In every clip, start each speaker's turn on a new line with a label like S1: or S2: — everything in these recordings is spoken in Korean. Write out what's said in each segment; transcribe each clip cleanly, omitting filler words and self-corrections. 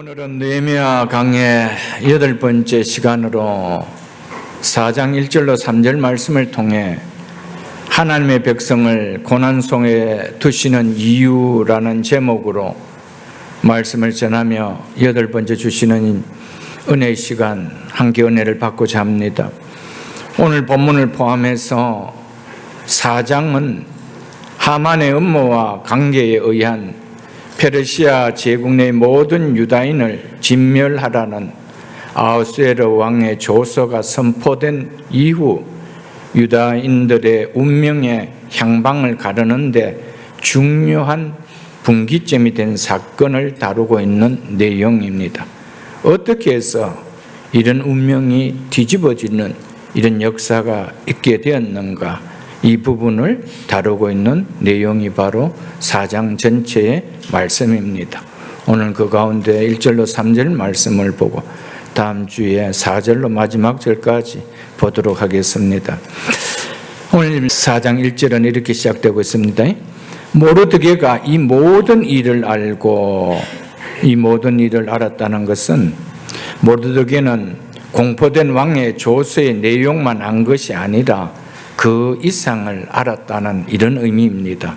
S1: 오늘은 느헤미야 강의 8번째 시간으로 4장 1절로 3절 말씀을 통해 하나님의 백성을 고난 속에 두시는 이유라는 제목으로 말씀을 전하며 8번째 주시는 은혜의 시간, 함께 은혜를 받고자 합니다. 오늘 본문을 포함해서 4장은 하만의 음모와 관계에 의한 페르시아 제국 내 모든 유다인을 진멸하라는 아하수에르 왕의 조서가 선포된 이후 유다인들의 운명의 향방을 가르는데 중요한 분기점이 된 사건을 다루고 있는 내용입니다. 어떻게 해서 이런 운명이 뒤집어지는 이런 역사가 있게 되었는가? 이 부분을 다루고 있는 내용이 바로 4장 전체의 말씀입니다. 오늘 그 가운데 1절로 3절 말씀을 보고 다음 주에 4절로 마지막 절까지 보도록 하겠습니다. 오늘 4장 1절은 이렇게 시작되고 있습니다. 모르드게가 이 모든 일을 알고, 이 모든 일을 알았다는 것은 모르드게는 공포된 왕의 조서의 내용만 안 것이 아니라 그 이상을 알았다는 이런 의미입니다.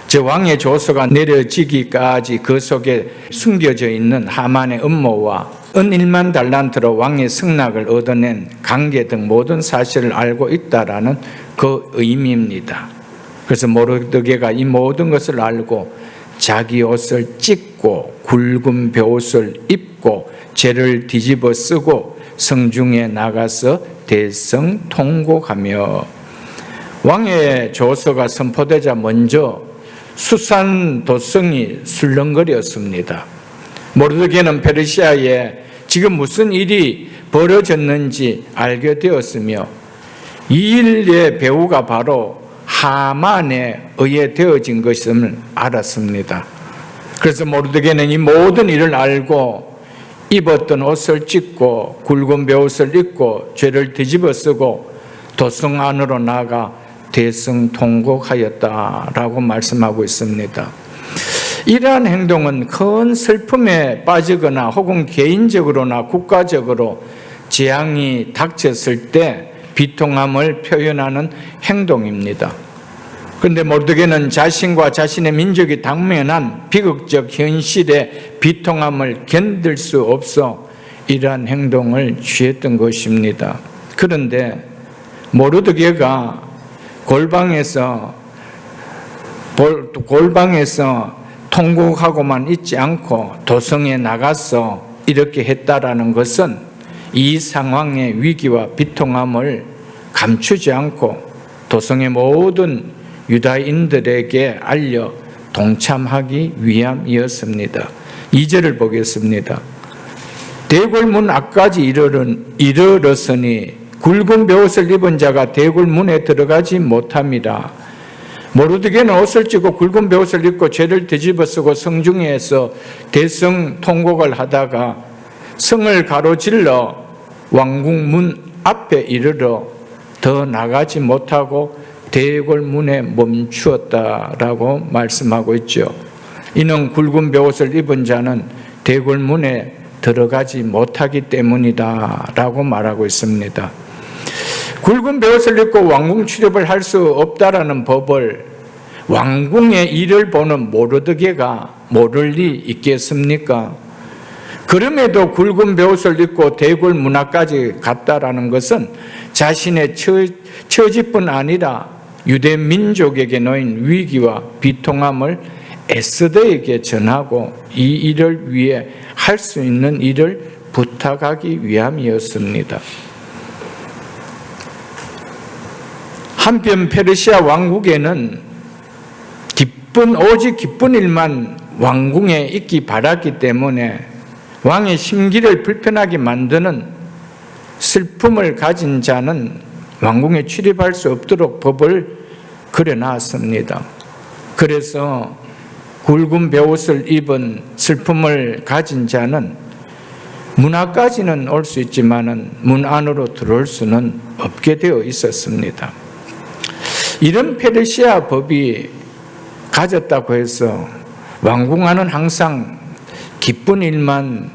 S1: 저 왕의 조서가 내려지기까지 그 속에 숨겨져 있는 하만의 음모와 은 1만 달란트로 왕의 승낙을 얻어낸 관계 등 모든 사실을 알고 있다라는 그 의미입니다. 그래서 모르드게가 이 모든 것을 알고 자기 옷을 찢고 굵은 베옷을 입고 죄를 뒤집어 쓰고 성중에 나가서 대성통곡하며 왕의 조서가 선포되자 먼저 수산 도성이 술렁거렸습니다. 모르드게는 페르시아에 지금 무슨 일이 벌어졌는지 알게 되었으며 이 일의 배후가 바로 하만에 의해 되어진 것임을 알았습니다. 그래서 모르드게는 이 모든 일을 알고 입었던 옷을 찢고 굵은 베옷을 입고 죄를 뒤집어 쓰고 도성 안으로 나가 대성통곡하였다라고 말씀하고 있습니다. 이러한 행동은 큰 슬픔에 빠지거나 혹은 개인적으로나 국가적으로 재앙이 닥쳤을 때 비통함을 표현하는 행동입니다. 그런데 모르드게는 자신과 자신의 민족이 당면한 비극적 현실의 비통함을 견딜 수 없어 이러한 행동을 취했던 것입니다. 그런데 모르드게가 골방에서 통곡하고만 있지 않고 도성에 나가서 이렇게 했다라는 것은 이 상황의 위기와 비통함을 감추지 않고 도성의 모든 유다인들에게 알려 동참하기 위함이었습니다. 2절을 보겠습니다. 대궐문 앞까지 이르렀으니 굵은 베옷을 입은 자가 대궐문에 들어가지 못함이라. 모르드게는 옷을 찢고 굵은 베옷을 입고 죄를 뒤집어 쓰고 성중에서 대성통곡을 하다가 성을 가로질러 왕궁문 앞에 이르러 더 나가지 못하고 대궐문에 멈추었다라고 말씀하고 있죠. 이는 굵은 베옷을 입은 자는 대궐문에 들어가지 못하기 때문이다라고 말하고 있습니다. 굵은 베옷을 입고 왕궁 출입을 할 수 없다라는 법을 왕궁의 일을 보는 모르드게가 모를 리 있겠습니까? 그럼에도 굵은 베옷을 입고 대궐 문화까지 갔다라는 것은 자신의 처지뿐 아니라 유대 민족에게 놓인 위기와 비통함을 에스더에게 전하고 이 일을 위해 할 수 있는 일을 부탁하기 위함이었습니다. 한편 페르시아 왕국에는 오직 기쁜 일만 왕궁에 있기 바랐기 때문에 왕의 심기를 불편하게 만드는 슬픔을 가진 자는 왕궁에 출입할 수 없도록 법을 그려놨습니다. 그래서 굵은 베옷을 입은 슬픔을 가진 자는 문 앞까지는 올 수 있지만 문 안으로 들어올 수는 없게 되어 있었습니다. 이런 페르시아 법이 가졌다고 해서 왕궁 안은 항상 기쁜 일만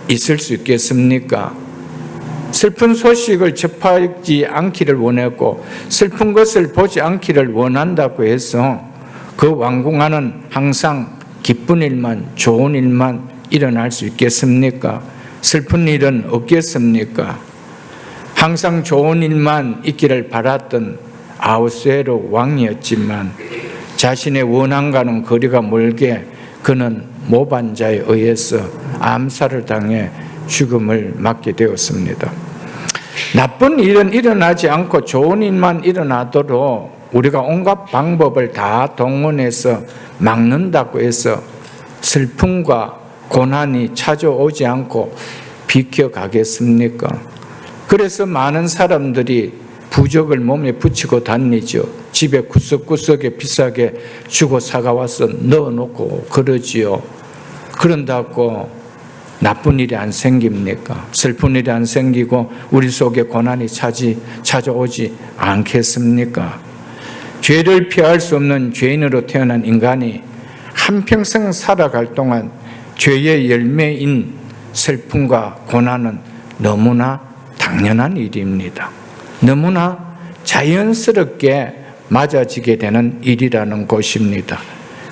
S1: 있을 수 있겠습니까? 슬픈 소식을 접하지 않기를 원했고 슬픈 것을 보지 않기를 원한다고 해서 그 왕궁 안은 항상 기쁜 일만, 좋은 일만 일어날 수 있겠습니까? 슬픈 일은 없겠습니까? 항상 좋은 일만 있기를 바랐던 아하수에로 왕이었지만 자신의 원함과는 거리가 멀게 그는 모반자에 의해서 암살을 당해 죽음을 맞게 되었습니다. 나쁜 일은 일어나지 않고 좋은 일만 일어나도록 우리가 온갖 방법을 다 동원해서 막는다고 해서 슬픔과 고난이 찾아오지 않고 비켜가겠습니까? 그래서 많은 사람들이 부적을 몸에 붙이고 다니죠. 집에 구석구석에 비싸게 주고 사가와서 넣어놓고 그러지요. 그런다고 나쁜 일이 안 생깁니까? 슬픈 일이 안 생기고 우리 속에 고난이 찾아오지 않겠습니까? 죄를 피할 수 없는 죄인으로 태어난 인간이 한평생 살아갈 동안 죄의 열매인 슬픔과 고난은 너무나 당연한 일입니다. 너무나 자연스럽게 맞아지게 되는 일이라는 것입니다.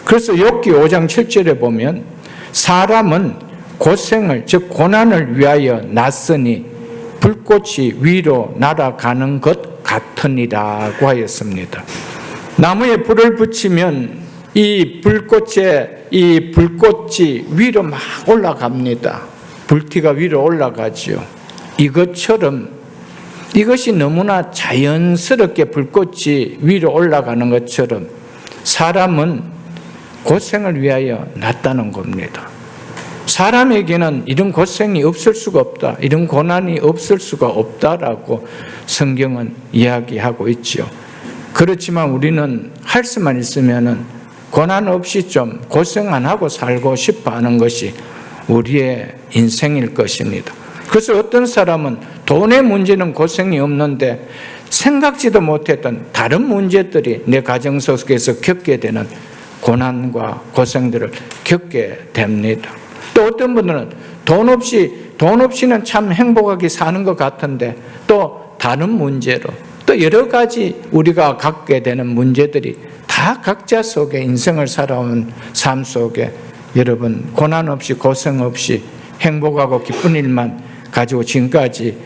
S1: 그래서 욥기 5장 7절에 보면 사람은 고생을 즉 고난을 위하여 났으니 불꽃이 위로 날아가는 것 같으니라고 하였습니다. 나무에 불을 붙이면 이 불꽃이 위로 막 올라갑니다. 불티가 위로 올라가죠. 이것이 너무나 자연스럽게 불꽃이 위로 올라가는 것처럼 사람은 고생을 위하여 났다는 겁니다. 사람에게는 이런 고생이 없을 수가 없다, 이런 고난이 없을 수가 없다라고 성경은 이야기하고 있죠. 그렇지만 우리는 할 수만 있으면은 고난 없이 좀 고생 안 하고 살고 싶어 하는 것이 우리의 인생일 것입니다. 그래서 어떤 사람은 돈의 문제는 고생이 없는데 생각지도 못했던 다른 문제들이 내 가정 속에서 겪게 되는 고난과 고생들을 겪게 됩니다. 또 어떤 분들은 돈 없이는 참 행복하게 사는 것 같은데 또 다른 문제로 또 여러 가지 우리가 갖게 되는 문제들이 다 각자 속에 인생을 살아온 삶 속에 여러분 고난 없이 고생 없이 행복하고 기쁜 일만 가지고 지금까지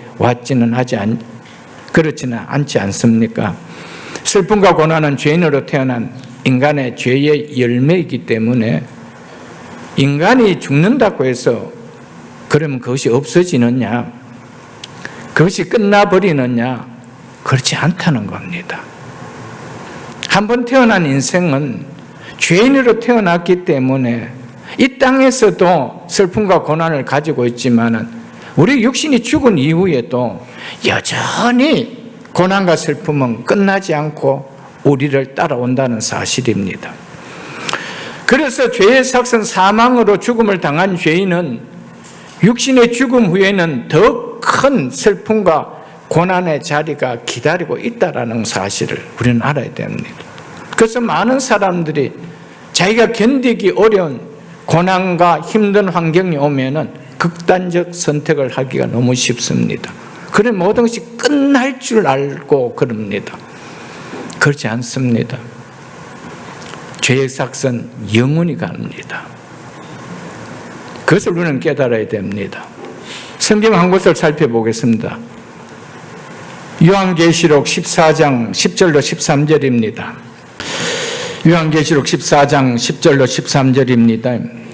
S1: 그렇지는 않지 않습니까? 슬픔과 고난은 죄인으로 태어난 인간의 죄의 열매이기 때문에 인간이 죽는다고 해서 그러면 그것이 없어지느냐? 그것이 끝나버리느냐? 그렇지 않다는 겁니다. 한번 태어난 인생은 죄인으로 태어났기 때문에 이 땅에서도 슬픔과 고난을 가지고 있지만은 우리 육신이 죽은 이후에도 여전히 고난과 슬픔은 끝나지 않고 우리를 따라온다는 사실입니다. 그래서 죄의 삭선 사망으로 죽음을 당한 죄인은 육신의 죽음 후에는 더 큰 슬픔과 고난의 자리가 기다리고 있다는 사실을 우리는 알아야 됩니다. 그래서 많은 사람들이 자기가 견디기 어려운 고난과 힘든 환경이 오면은 극단적 선택을 하기가 너무 쉽습니다. 그래 모든 것이 끝날 줄 알고 그럽니다. 그렇지 않습니다. 죄의 삭선 영원히 갑니다. 그것을 우리는 깨달아야 됩니다. 성경 한 곳을 살펴보겠습니다. 요한계시록 14장 10절로 13절입니다. 요한계시록 14장 10절로 13절입니다.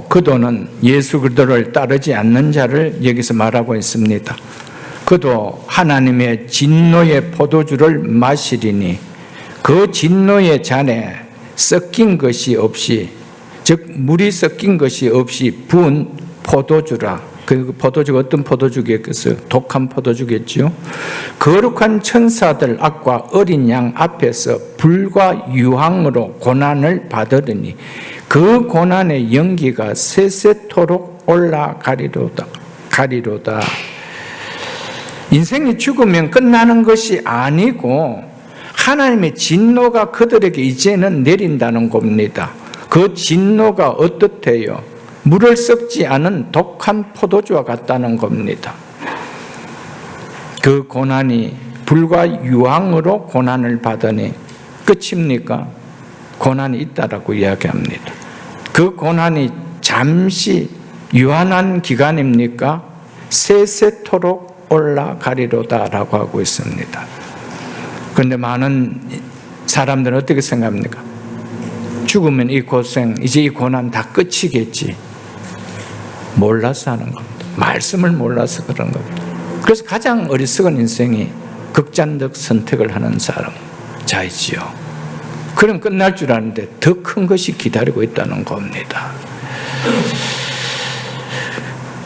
S1: 그도는 예수 그리스도를 따르지 않는 자를 여기서 말하고 있습니다. 그도 하나님의 진노의 포도주를 마시리니 그 진노의 잔에 섞인 것이 없이 즉 물이 섞인 것이 없이 부은 포도주라. 그 포도주가 어떤 포도주겠어요? 독한 포도주겠죠. 거룩한 천사들 앞과 어린 양 앞에서 불과 유황으로 고난을 받으리니 그 고난의 연기가 세세토록 올라가리로다. 인생이 죽으면 끝나는 것이 아니고 하나님의 진노가 그들에게 이제는 내린다는 겁니다. 그 진노가 어떻대요? 물을 썩지 않은 독한 포도주와 같다는 겁니다. 그 고난이 불과 유황으로 고난을 받으니 끝입니까? 고난이 있다라고 이야기합니다. 그 고난이 잠시 유한한 기간입니까? 세세토록 올라가리로다라고 하고 있습니다. 그런데 많은 사람들은 어떻게 생각합니까? 죽으면 이 고생, 이제 이 고난 다 끝이겠지. 몰라서 하는 겁니다. 말씀을 몰라서 그런 겁니다. 그래서 가장 어리석은 인생이 극단적 선택을 하는 사람, 자이지요. 그럼 끝날 줄 아는데 더 큰 것이 기다리고 있다는 겁니다.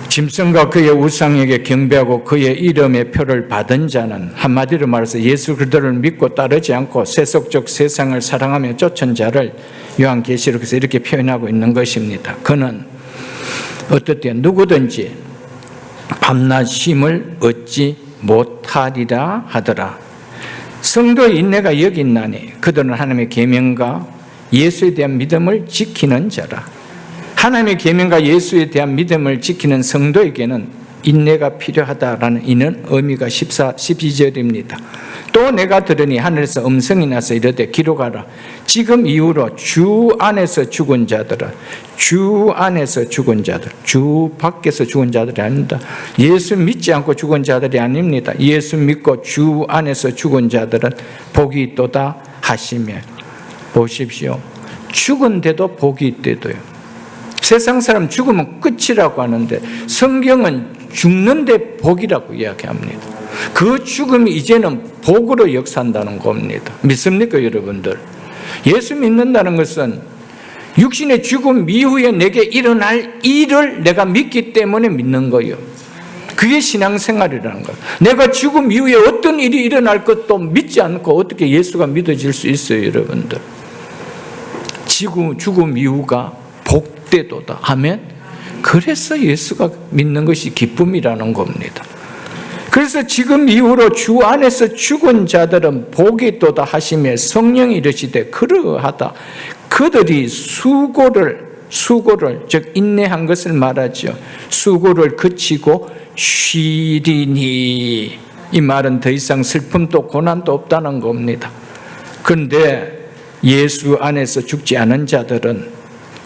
S1: 짐승과 그의 우상에게 경배하고 그의 이름의 표를 받은 자는, 한마디로 말해서 예수 그리스도를 믿고 따르지 않고 세속적 세상을 사랑하며 쫓은 자를 요한계시록에서 이렇게 표현하고 있는 것입니다. 그는 어떻게 누구든지 밤낮 쉼을 얻지 못하리라 하더라. 성도의 인내가 여기 있나니 그들은 하나님의 계명과 예수에 대한 믿음을 지키는 자라. 하나님의 계명과 예수에 대한 믿음을 지키는 성도에게는 인내가 필요하다라는 이는 의미가 12절입니다. 또 내가 들으니 하늘에서 음성이 나서 이르되 기록하라. 지금 이후로 주 안에서 죽은 자들은, 주 안에서 죽은 자들, 주 밖에서 죽은 자들이 아닙니다. 예수 믿지 않고 죽은 자들이 아닙니다. 예수 믿고 주 안에서 죽은 자들은 복이 있도다 하시며, 보십시오. 죽은데도 복이 있대도요. 세상 사람 죽으면 끝이라고 하는데 성경은 죽는데 복이라고 이야기합니다. 그 죽음이 이제는 복으로 역사한다는 겁니다. 믿습니까, 여러분들? 예수 믿는다는 것은 육신의 죽음 이후에 내게 일어날 일을 내가 믿기 때문에 믿는 거예요. 그게 신앙생활이라는 거예요. 내가 죽음 이후에 어떤 일이 일어날 것도 믿지 않고 어떻게 예수가 믿어질 수 있어요, 여러분들? 죽음 이후가 복되도다 하면, 그래서 예수가 믿는 것이 기쁨이라는 겁니다. 그래서 지금 이후로 주 안에서 죽은 자들은 복이 있도다 하시며 성령이 이르시되 그러하다. 그들이 수고를 즉 인내한 것을 말하죠. 수고를 그치고 쉬리니, 이 말은 더 이상 슬픔도 고난도 없다는 겁니다. 그런데 예수 안에서 죽지 않은 자들은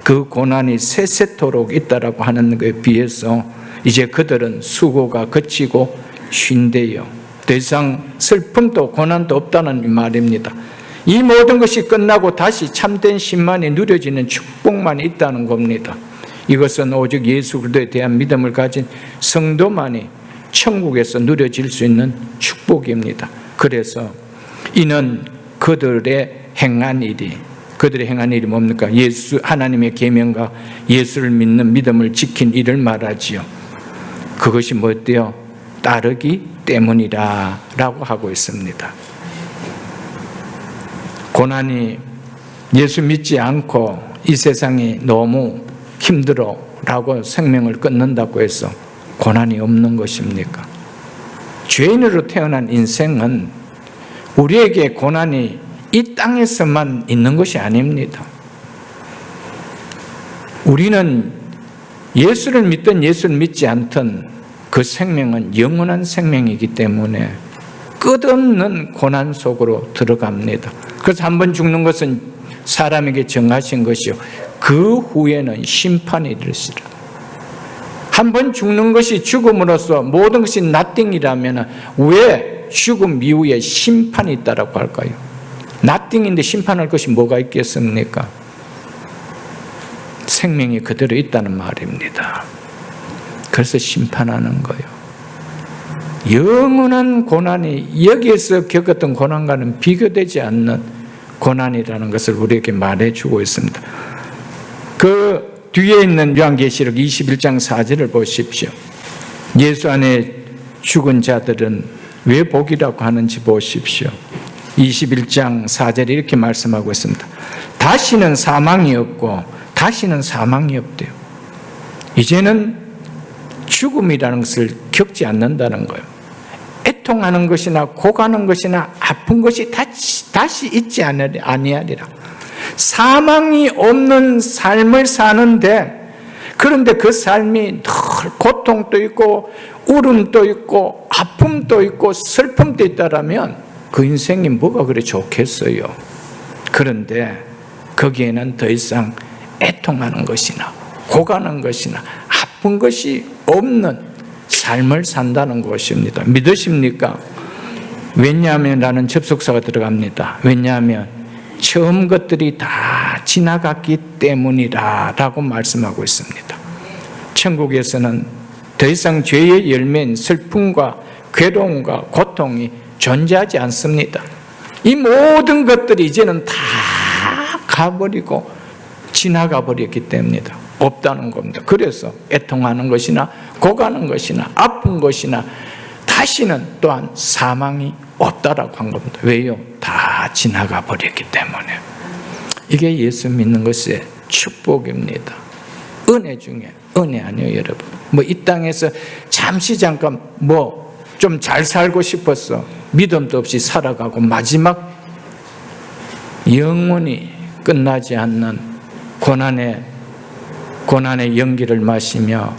S1: 그 고난이 세세토록 있다라고 하는 것에 비해서 이제 그들은 수고가 그치고 쉰대요. 더 이상 슬픔도 고난도 없다는 말입니다. 이 모든 것이 끝나고 다시 참된 신만이 누려지는 축복만이 있다는 겁니다. 이것은 오직 예수 그리스도에 대한 믿음을 가진 성도만이 천국에서 누려질 수 있는 축복입니다. 그래서 이는 그들의 행한 일이 뭡니까? 하나님의 계명과 예수를 믿는 믿음을 지킨 일을 말하지요. 그것이 뭐예요? 따르기 때문이라 라고 하고 있습니다. 고난이 예수 믿지 않고 이 세상이 너무 힘들어 라고 생명을 끊는다고 해서 고난이 없는 것입니까? 죄인으로 태어난 인생은 우리에게 고난이 이 땅에서만 있는 것이 아닙니다. 우리는 예수를 믿든 예수를 믿지 않든 그 생명은 영원한 생명이기 때문에 끝없는 고난 속으로 들어갑니다. 그래서 한 번 죽는 것은 사람에게 정하신 것이요, 그 후에는 심판이 이르시리라. 한 번 죽는 것이 죽음으로써 모든 것이 nothing이라면 왜 죽음 이후에 심판이 있다라고 할까요? nothing인데 심판할 것이 뭐가 있겠습니까? 생명이 그대로 있다는 말입니다. 그래서 심판하는 거예요. 영원한 고난이 여기에서 겪었던 고난과는 비교되지 않는 고난이라는 것을 우리에게 말해주고 있습니다. 그 뒤에 있는 요한계시록 21장 4절을 보십시오. 예수 안에 죽은 자들은 왜 복이라고 하는지 보십시오. 21장 4절에 이렇게 말씀하고 있습니다. 다시는 사망이 없고 다시는 사망이 없대요. 이제는 죽음이라는 것을 겪지 않는다는 거예요. 애통하는 것이나 고가는 것이나 아픈 것이 다시 있지 아니하리라. 사망이 없는 삶을 사는데 그런데 그 삶이 늘 고통도 있고 울음도 있고 아픔도 있고 슬픔도 있다라면 그 인생이 뭐가 그리 좋겠어요. 그런데 거기에는 더 이상 애통하는 것이나 고가는 것이나 아픈 것이 없는 삶을 산다는 것입니다. 믿으십니까? 왜냐하면 라는 접속사가 들어갑니다. 왜냐하면 처음 것들이 다 지나갔기 때문이라 라고 말씀하고 있습니다. 천국에서는 더 이상 죄의 열매인 슬픔과 괴로움과 고통이 존재하지 않습니다. 이 모든 것들이 이제는 다 가버리고 지나가 버렸기 때문이다. 없다는 겁니다. 그래서 애통하는 것이나 고가는 것이나 아픈 것이나 다시는 또한 사망이 없다라고 한 겁니다. 왜요? 다 지나가 버렸기 때문에. 이게 예수 믿는 것의 축복입니다. 은혜 중에 은혜 아니에요, 여러분. 이 땅에서 잠시 잠깐 좀 잘 살고 싶어서 믿음도 없이 살아가고 마지막 영원히 끝나지 않는 고난의 연기를 마시며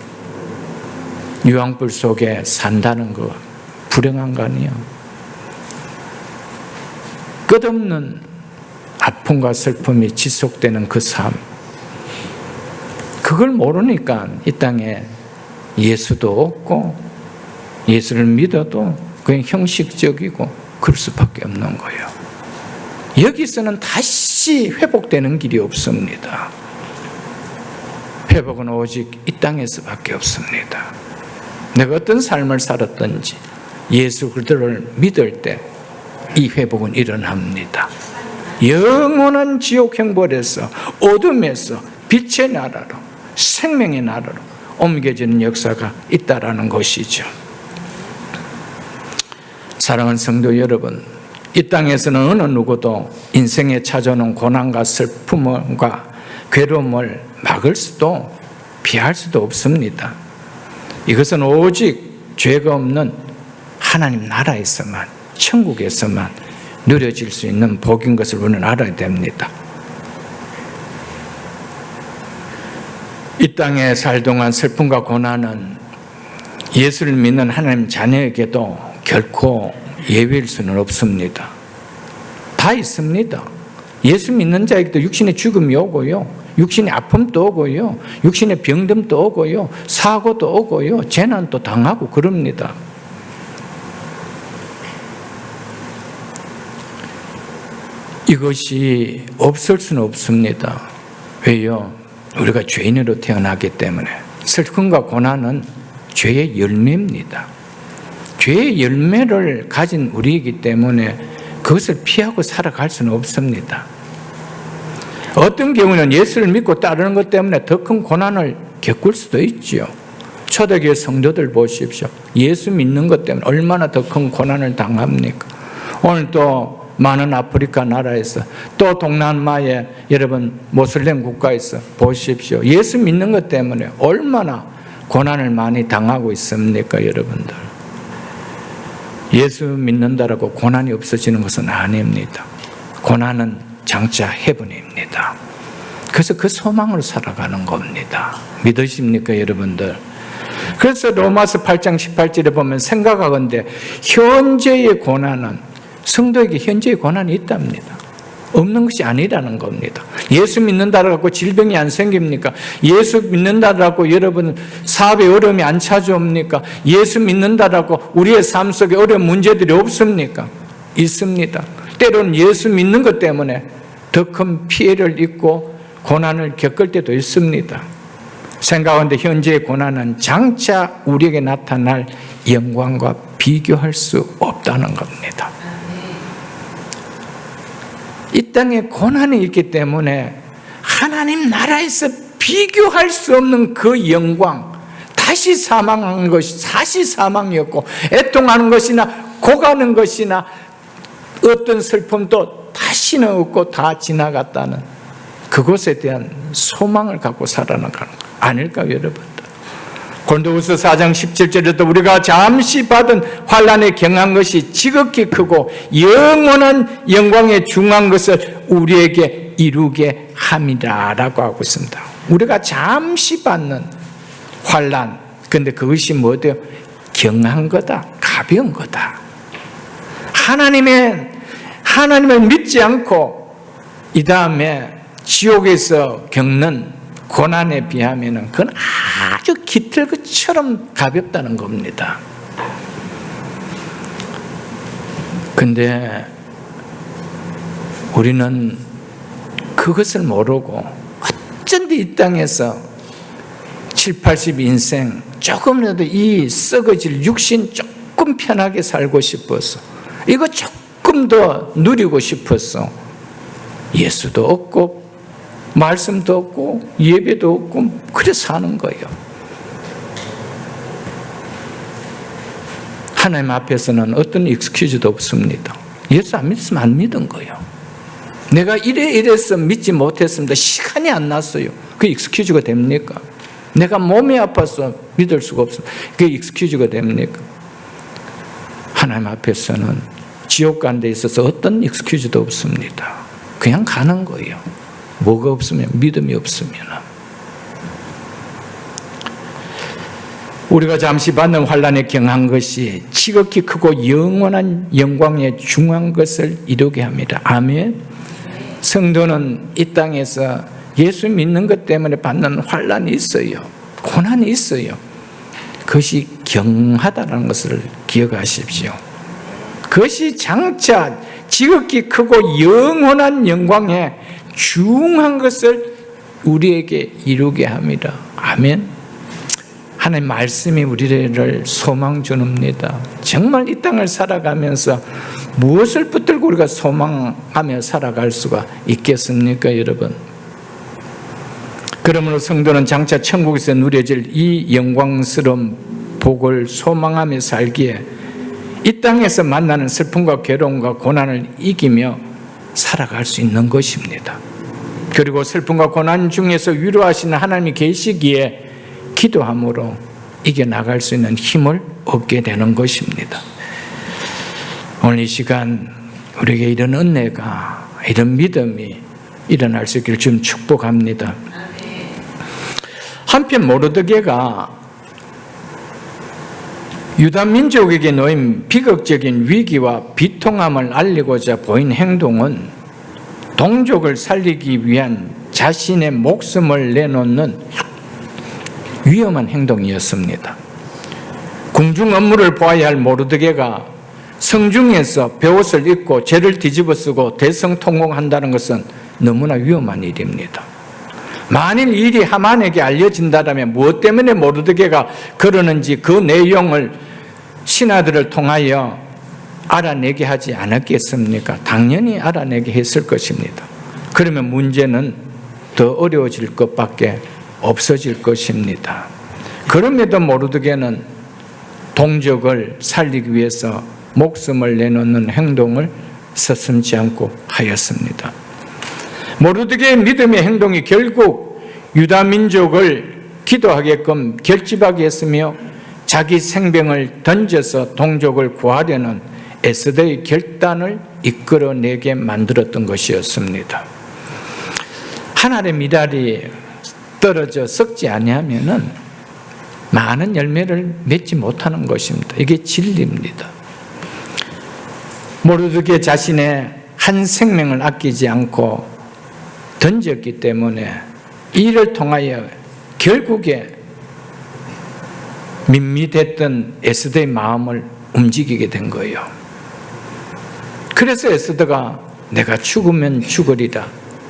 S1: 유황불 속에 산다는 거 불행한 거 아니에요. 끝없는 아픔과 슬픔이 지속되는 그 삶, 그걸 모르니까 이 땅에 예수도 없고 예수를 믿어도 그냥 형식적이고 그럴 수밖에 없는 거예요. 여기서는 다시 회복되는 길이 없습니다. 회복은 오직 이 땅에서밖에 없습니다. 내가 어떤 삶을 살았든지 예수 그리스도를 믿을 때 이 회복은 일어납니다. 영원한 지옥 형벌에서 어둠에서 빛의 나라로 생명의 나라로 옮겨지는 역사가 있다라는 것이죠. 사랑하는 성도 여러분, 이 땅에서는 어느 누구도 인생에 찾아오는 고난과 슬픔과 괴로움을 막을 수도 피할 수도 없습니다. 이것은 오직 죄가 없는 하나님 나라에서만, 천국에서만 누려질 수 있는 복인 것을 우리는 알아야 됩니다. 이 땅에 살 동안 슬픔과 고난은 예수를 믿는 하나님 자녀에게도 결코 예외일 수는 없습니다. 다 있습니다. 예수 믿는 자에게도 육신의 죽음이 오고요, 육신의 아픔도 오고요, 육신의 병듦도 오고요, 사고도 오고요, 재난도 당하고 그럽니다. 이것이 없을 수는 없습니다. 왜요? 우리가 죄인으로 태어나기 때문에. 슬픔과 고난은 죄의 열매입니다. 죄의 열매를 가진 우리이기 때문에 그것을 피하고 살아갈 수는 없습니다. 어떤 경우는 예수를 믿고 따르는 것 때문에 더 큰 고난을 겪을 수도 있죠. 초대교회 성도들 보십시오. 예수 믿는 것 때문에 얼마나 더 큰 고난을 당합니까? 오늘 또 많은 아프리카 나라에서, 또 동남아의 여러분 모슬렘 국가에서 보십시오. 예수 믿는 것 때문에 얼마나 고난을 많이 당하고 있습니까, 여러분들? 예수 믿는다라고 고난이 없어지는 것은 아닙니다. 고난은 장차 해분입니다. 그래서 그 소망으로 살아가는 겁니다. 믿으십니까, 여러분들? 그래서 로마서 8장 18절에 보면 생각하건대 현재의 고난은, 성도에게 현재의 고난이 있답니다. 없는 것이 아니라는 겁니다. 예수 믿는다라고 질병이 안 생깁니까? 예수 믿는다라고 여러분 사업에 어려움이 안 찾아옵니까? 예수 믿는다라고 우리의 삶 속에 어려운 문제들이 없습니까? 있습니다. 때로는 예수 믿는 것 때문에 더 큰 피해를 입고 고난을 겪을 때도 있습니다. 생각하는데 현재의 고난은 장차 우리에게 나타날 영광과 비교할 수 없다는 겁니다. 이 땅에 고난이 있기 때문에 하나님 나라에서 비교할 수 없는 그 영광, 다시 사망하는 것이 다시 사망이었고, 애통하는 것이나 고가는 것이나 어떤 슬픔도 다시는 없고 다 지나갔다는 그것에 대한 소망을 갖고 살아나가는 거 아닐까요, 여러분들? 고린도후서 4장 17절에도 우리가 잠시 받은 환난에 경한 것이 지극히 크고 영원한 영광에 중한 것을 우리에게 이루게 함이라라고 하고 있습니다. 우리가 잠시 받는 환난, 근데 그것이 뭐대요? 경한 거다, 가벼운 거다. 하나님을 믿지 않고 이 다음에 지옥에서 겪는 고난에 비하면 그건 아주 깃털 것처럼 가볍다는 겁니다. 근데 우리는 그것을 모르고 어쩐지 이 땅에서 7, 80 인생 조금이라도 이 썩어질 육신 조금 편하게 살고 싶어서, 이거 조금 더 누리고 싶어서 예수도 없고 말씀도 없고 예배도 없고 그래 사는 거예요. 하나님 앞에서는 어떤 익스큐즈도 없습니다. 예수 안 믿으면 안 믿은 거예요. 내가 이래서 믿지 못했습니다. 시간이 안 났어요. 그게 익스큐즈가 됩니까? 내가 몸이 아파서 믿을 수가 없습니다. 그게 익스큐즈가 됩니까? 하나님 앞에서는 지옥 가는 데 있어서 어떤 익스큐즈도 없습니다. 그냥 가는 거예요. 뭐가 없으면, 믿음이 없으면. 우리가 잠시 받는 환난에 경한 것이 지극히 크고 영원한 영광에 중한 것을 이루게 합니다. 아멘. 성도는 이 땅에서 예수 믿는 것 때문에 받는 환난이 있어요. 고난이 있어요. 그것이 경하다는 것을 기억하십시오. 그것이 장차 지극히 크고 영원한 영광에 중한 것을 우리에게 이루게 합니다. 아멘. 하나님 말씀이 우리를 소망 주옵니다. 정말 이 땅을 살아가면서 무엇을 붙들고 우리가 소망하며 살아갈 수가 있겠습니까, 여러분? 그러므로 성도는 장차 천국에서 누려질 이 영광스러운 복을 소망하며 살기에 이 땅에서 만나는 슬픔과 괴로움과 고난을 이기며 살아갈 수 있는 것입니다. 그리고 슬픔과 고난 중에서 위로하시는 하나님이 계시기에 기도함으로 이겨나갈 수 있는 힘을 얻게 되는 것입니다. 오늘 이 시간 우리에게 이런 은혜가, 이런 믿음이 일어날 수 있기를 좀 축복합니다. 한편 모르드게가 유다 민족에게 놓인 비극적인 위기와 비통함을 알리고자 보인 행동은 동족을 살리기 위한 자신의 목숨을 내놓는 위험한 행동이었습니다. 궁중 업무를 보아야 할 모르드게가 성중에서 베옷을 입고 죄를 뒤집어 쓰고 대성통곡한다는 것은 너무나 위험한 일입니다. 만일 이 일이 하만에게 알려진다면 무엇 때문에 모르드게가 그러는지 그 내용을 신하들을 통하여 알아내게 하지 않았겠습니까? 당연히 알아내게 했을 것입니다. 그러면 문제는 더 어려워질 것밖에 없어질 것입니다. 그럼에도 모르드게는 동족을 살리기 위해서 목숨을 내놓는 행동을 서슴지 않고 하였습니다. 모르드게의 믿음의 행동이 결국 유다 민족을 기도하게끔 결집하게 했으며 자기 생명을 던져서 동족을 구하려는 에스더의 결단을 이끌어내게 만들었던 것이었습니다. 하늘의 미랄이 떨어져 썩지 아니하면은 많은 열매를 맺지 못하는 것입니다. 이게 진리입니다. 모르드게 자신의 한 생명을 아끼지 않고 던졌기 때문에 이를 통하여 결국에 밋밋했던 에스더의 마음을 움직이게 된 거예요. 그래서 에스더가 내가 죽으면 죽으리라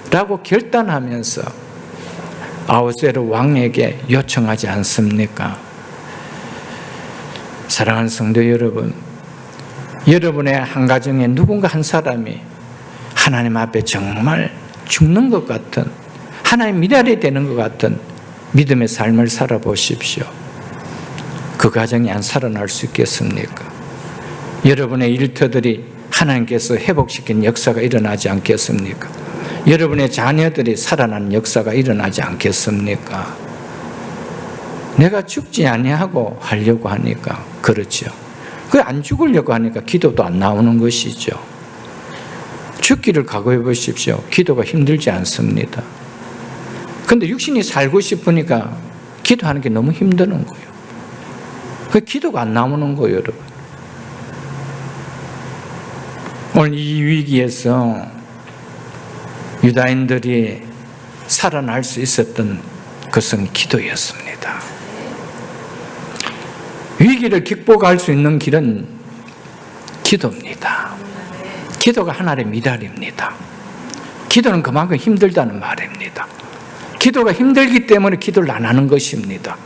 S1: 라고 결단하면서 아하수에로 왕에게 요청하지 않습니까? 사랑하는 성도 여러분, 여러분의 한 가정에 누군가 한 사람이 하나님 앞에 정말 죽는 것 같은, 하나님 미랄이 되는 것 같은 믿음의 삶을 살아보십시오. 그 가정이 안 살아날 수 있겠습니까? 여러분의 일터들이 하나님께서 회복시킨 역사가 일어나지 않겠습니까? 여러분의 자녀들이 살아난 역사가 일어나지 않겠습니까? 내가 죽지 아니하고 하려고 하니까 그렇죠. 그 안 죽으려고 하니까 기도도 안 나오는 것이죠. 죽기를 각오해 보십시오. 기도가 힘들지 않습니다. 근데 육신이 살고 싶으니까 기도하는 게 너무 힘드는 거예요. 그 기도가 안 나오는 거예요, 여러분. 오늘 이 위기에서 유다인들이 살아날 수 있었던 것은 기도였습니다. 위기를 극복할 수 있는 길은 기도입니다. 기도가 하나의 미달입니다. 기도는 그만큼 힘들다는 말입니다. 기도가 힘들기 때문에 기도를 안 하는 것입니다.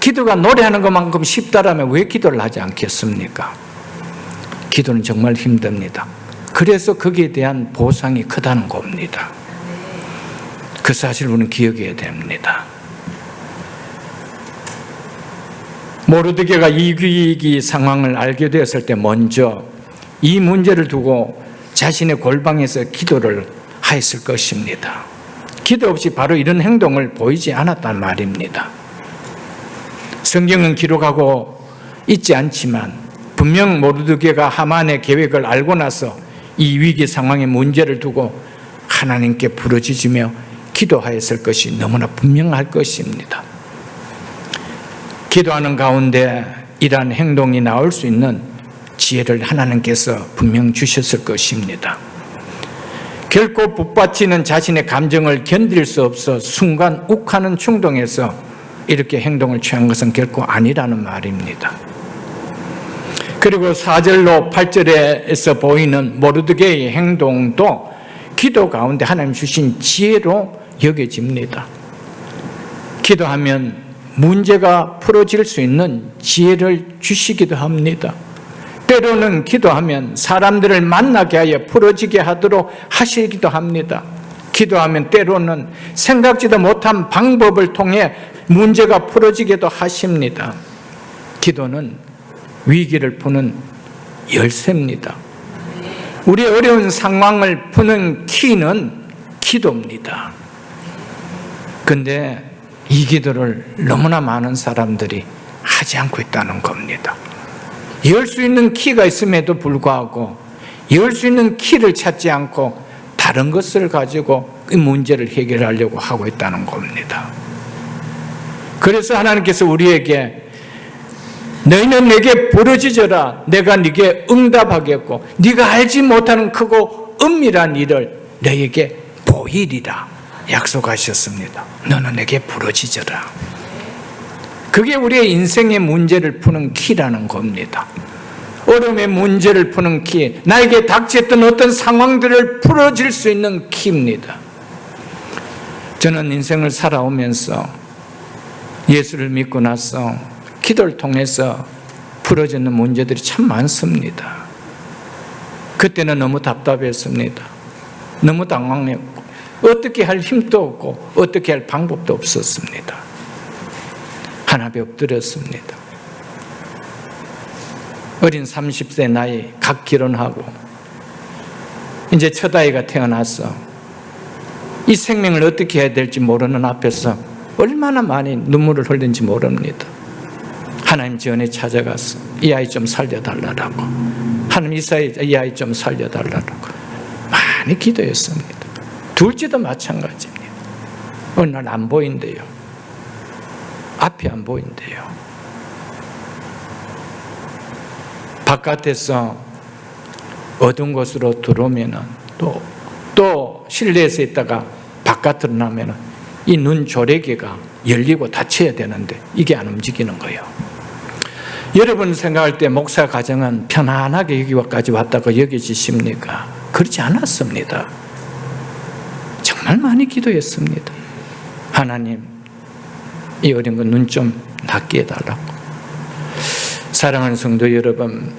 S1: 기도가 노래하는 것만큼 쉽다라면 왜 기도를 하지 않겠습니까? 기도는 정말 힘듭니다. 그래서 거기에 대한 보상이 크다는 겁니다. 그 사실을 우리는 기억해야 됩니다. 모르드게가 이 위기 상황을 알게 되었을 때 먼저 이 문제를 두고 자신의 골방에서 기도를 하였을 것입니다. 기도 없이 바로 이런 행동을 보이지 않았단 말입니다. 성경은 기록하고 있지 않지만 분명 모르드게가 하만의 계획을 알고 나서 이 위기 상황의 문제를 두고 하나님께 부르짖으며 기도하였을 것이 너무나 분명할 것입니다. 기도하는 가운데 이러한 행동이 나올 수 있는 지혜를 하나님께서 분명 주셨을 것입니다. 결코 북받치는 자신의 감정을 견딜 수 없어 순간 욱하는 충동에서 이렇게 행동을 취한 것은 결코 아니라는 말입니다. 그리고 4절로 8절에서 보이는 모르드게의 행동도 기도 가운데 하나님 주신 지혜로 여겨집니다. 기도하면 문제가 풀어질 수 있는 지혜를 주시기도 합니다. 때로는 기도하면 사람들을 만나게 하여 풀어지게 하도록 하시기도 합니다. 기도하면 때로는 생각지도 못한 방법을 통해 문제가 풀어지기도 하십니다. 기도는 위기를 푸는 열쇠입니다. 우리 어려운 상황을 푸는 키는 기도입니다. 그런데 이 기도를 너무나 많은 사람들이 하지 않고 있다는 겁니다. 열 수 있는 키가 있음에도 불구하고 열 수 있는 키를 찾지 않고 다른 것을 가지고 이 문제를 해결하려고 하고 있다는 겁니다. 그래서 하나님께서 우리에게 너희는 내게 부르짖어라 내가 네게 응답하겠고 네가 알지 못하는 크고 은밀한 일을 너희에게 보이리라 약속하셨습니다. 너는 내게 부르짖어라. 그게 우리의 인생의 문제를 푸는 키라는 겁니다. 어려움의 문제를 푸는 키, 나에게 닥쳤던 어떤 상황들을 풀어질 수 있는 키입니다. 저는 인생을 살아오면서 예수를 믿고 나서 기도를 통해서 풀어지는 문제들이 참 많습니다. 그때는 너무 답답했습니다. 너무 당황했고 어떻게 할 힘도 없고 어떻게 할 방법도 없었습니다. 하나 앞에 엎드렸습니다. 어린 30세 나이 각 결혼하고 이제 첫 아이가 태어났어. 이 생명을 어떻게 해야 될지 모르는 앞에서 얼마나 많이 눈물을 흘린지 모릅니다. 하나님 전에 찾아가서 이 아이 좀 살려달라고, 하나님 이 아이 좀 살려달라고 많이 기도했습니다. 둘째도 마찬가지입니다. 어느 날 안 보인대요. 앞이 안 보인대요. 바깥에서 어두운 곳으로 들어오면 또 실내에서 있다가 바깥으로 나면 이 눈 조래기가 열리고 닫혀야 되는데 이게 안 움직이는 거예요. 여러분 생각할 때 목사 가정은 편안하게 여기까지 왔다고 여겨지십니까? 그렇지 않았습니다. 정말 많이 기도했습니다. 하나님, 이 어린 거 눈 좀 낫게 해달라고. 사랑하는 성도 여러분,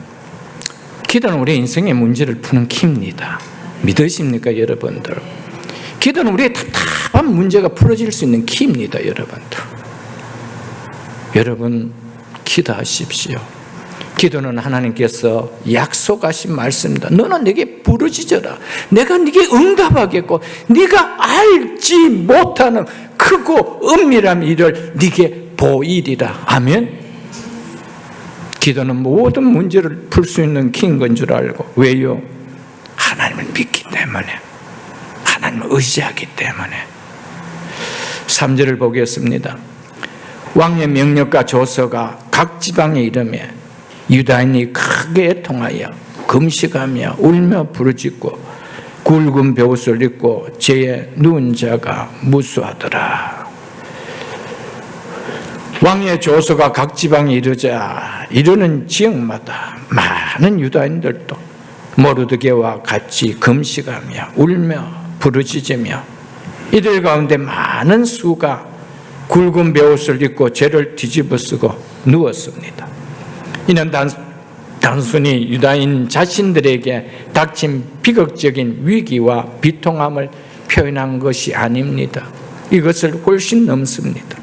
S1: 기도는 우리 인생의 문제를 푸는 키입니다. 믿으십니까, 여러분들? 기도는 우리의 답답한 문제가 풀어질 수 있는 키입니다, 여러분들. 여러분, 기도하십시오. 기도는 하나님께서 약속하신 말씀입니다. 너는 내게 부르짖어라. 내가 네게 응답하겠고 네가 알지 못하는 크고 은밀한 일을 네게 보이리라. 아멘. 기도는 모든 문제를 풀 수 있는 키인 건 줄 알고. 왜요? 하나님을 믿기 때문에, 하나님을 의지하기 때문에. 3절을 보겠습니다. 왕의 명령과 조서가 각 지방에 이르매 유다인이 크게 애통하여 금식하며 울며 부르짖고 굵은 베옷을 입고 죄에 누운 자가 무수하더라. 왕의 조서가 각 지방에 이르자 이르는 지역마다 많은 유다인들도 모르드게와 같이 금식하며 울며 부르짖으며 이들 가운데 많은 수가 굵은 베옷을 입고 죄를 뒤집어쓰고 누웠습니다. 이는 단순히 유다인 자신들에게 닥친 비극적인 위기와 비통함을 표현한 것이 아닙니다. 이것을 훨씬 넘습니다.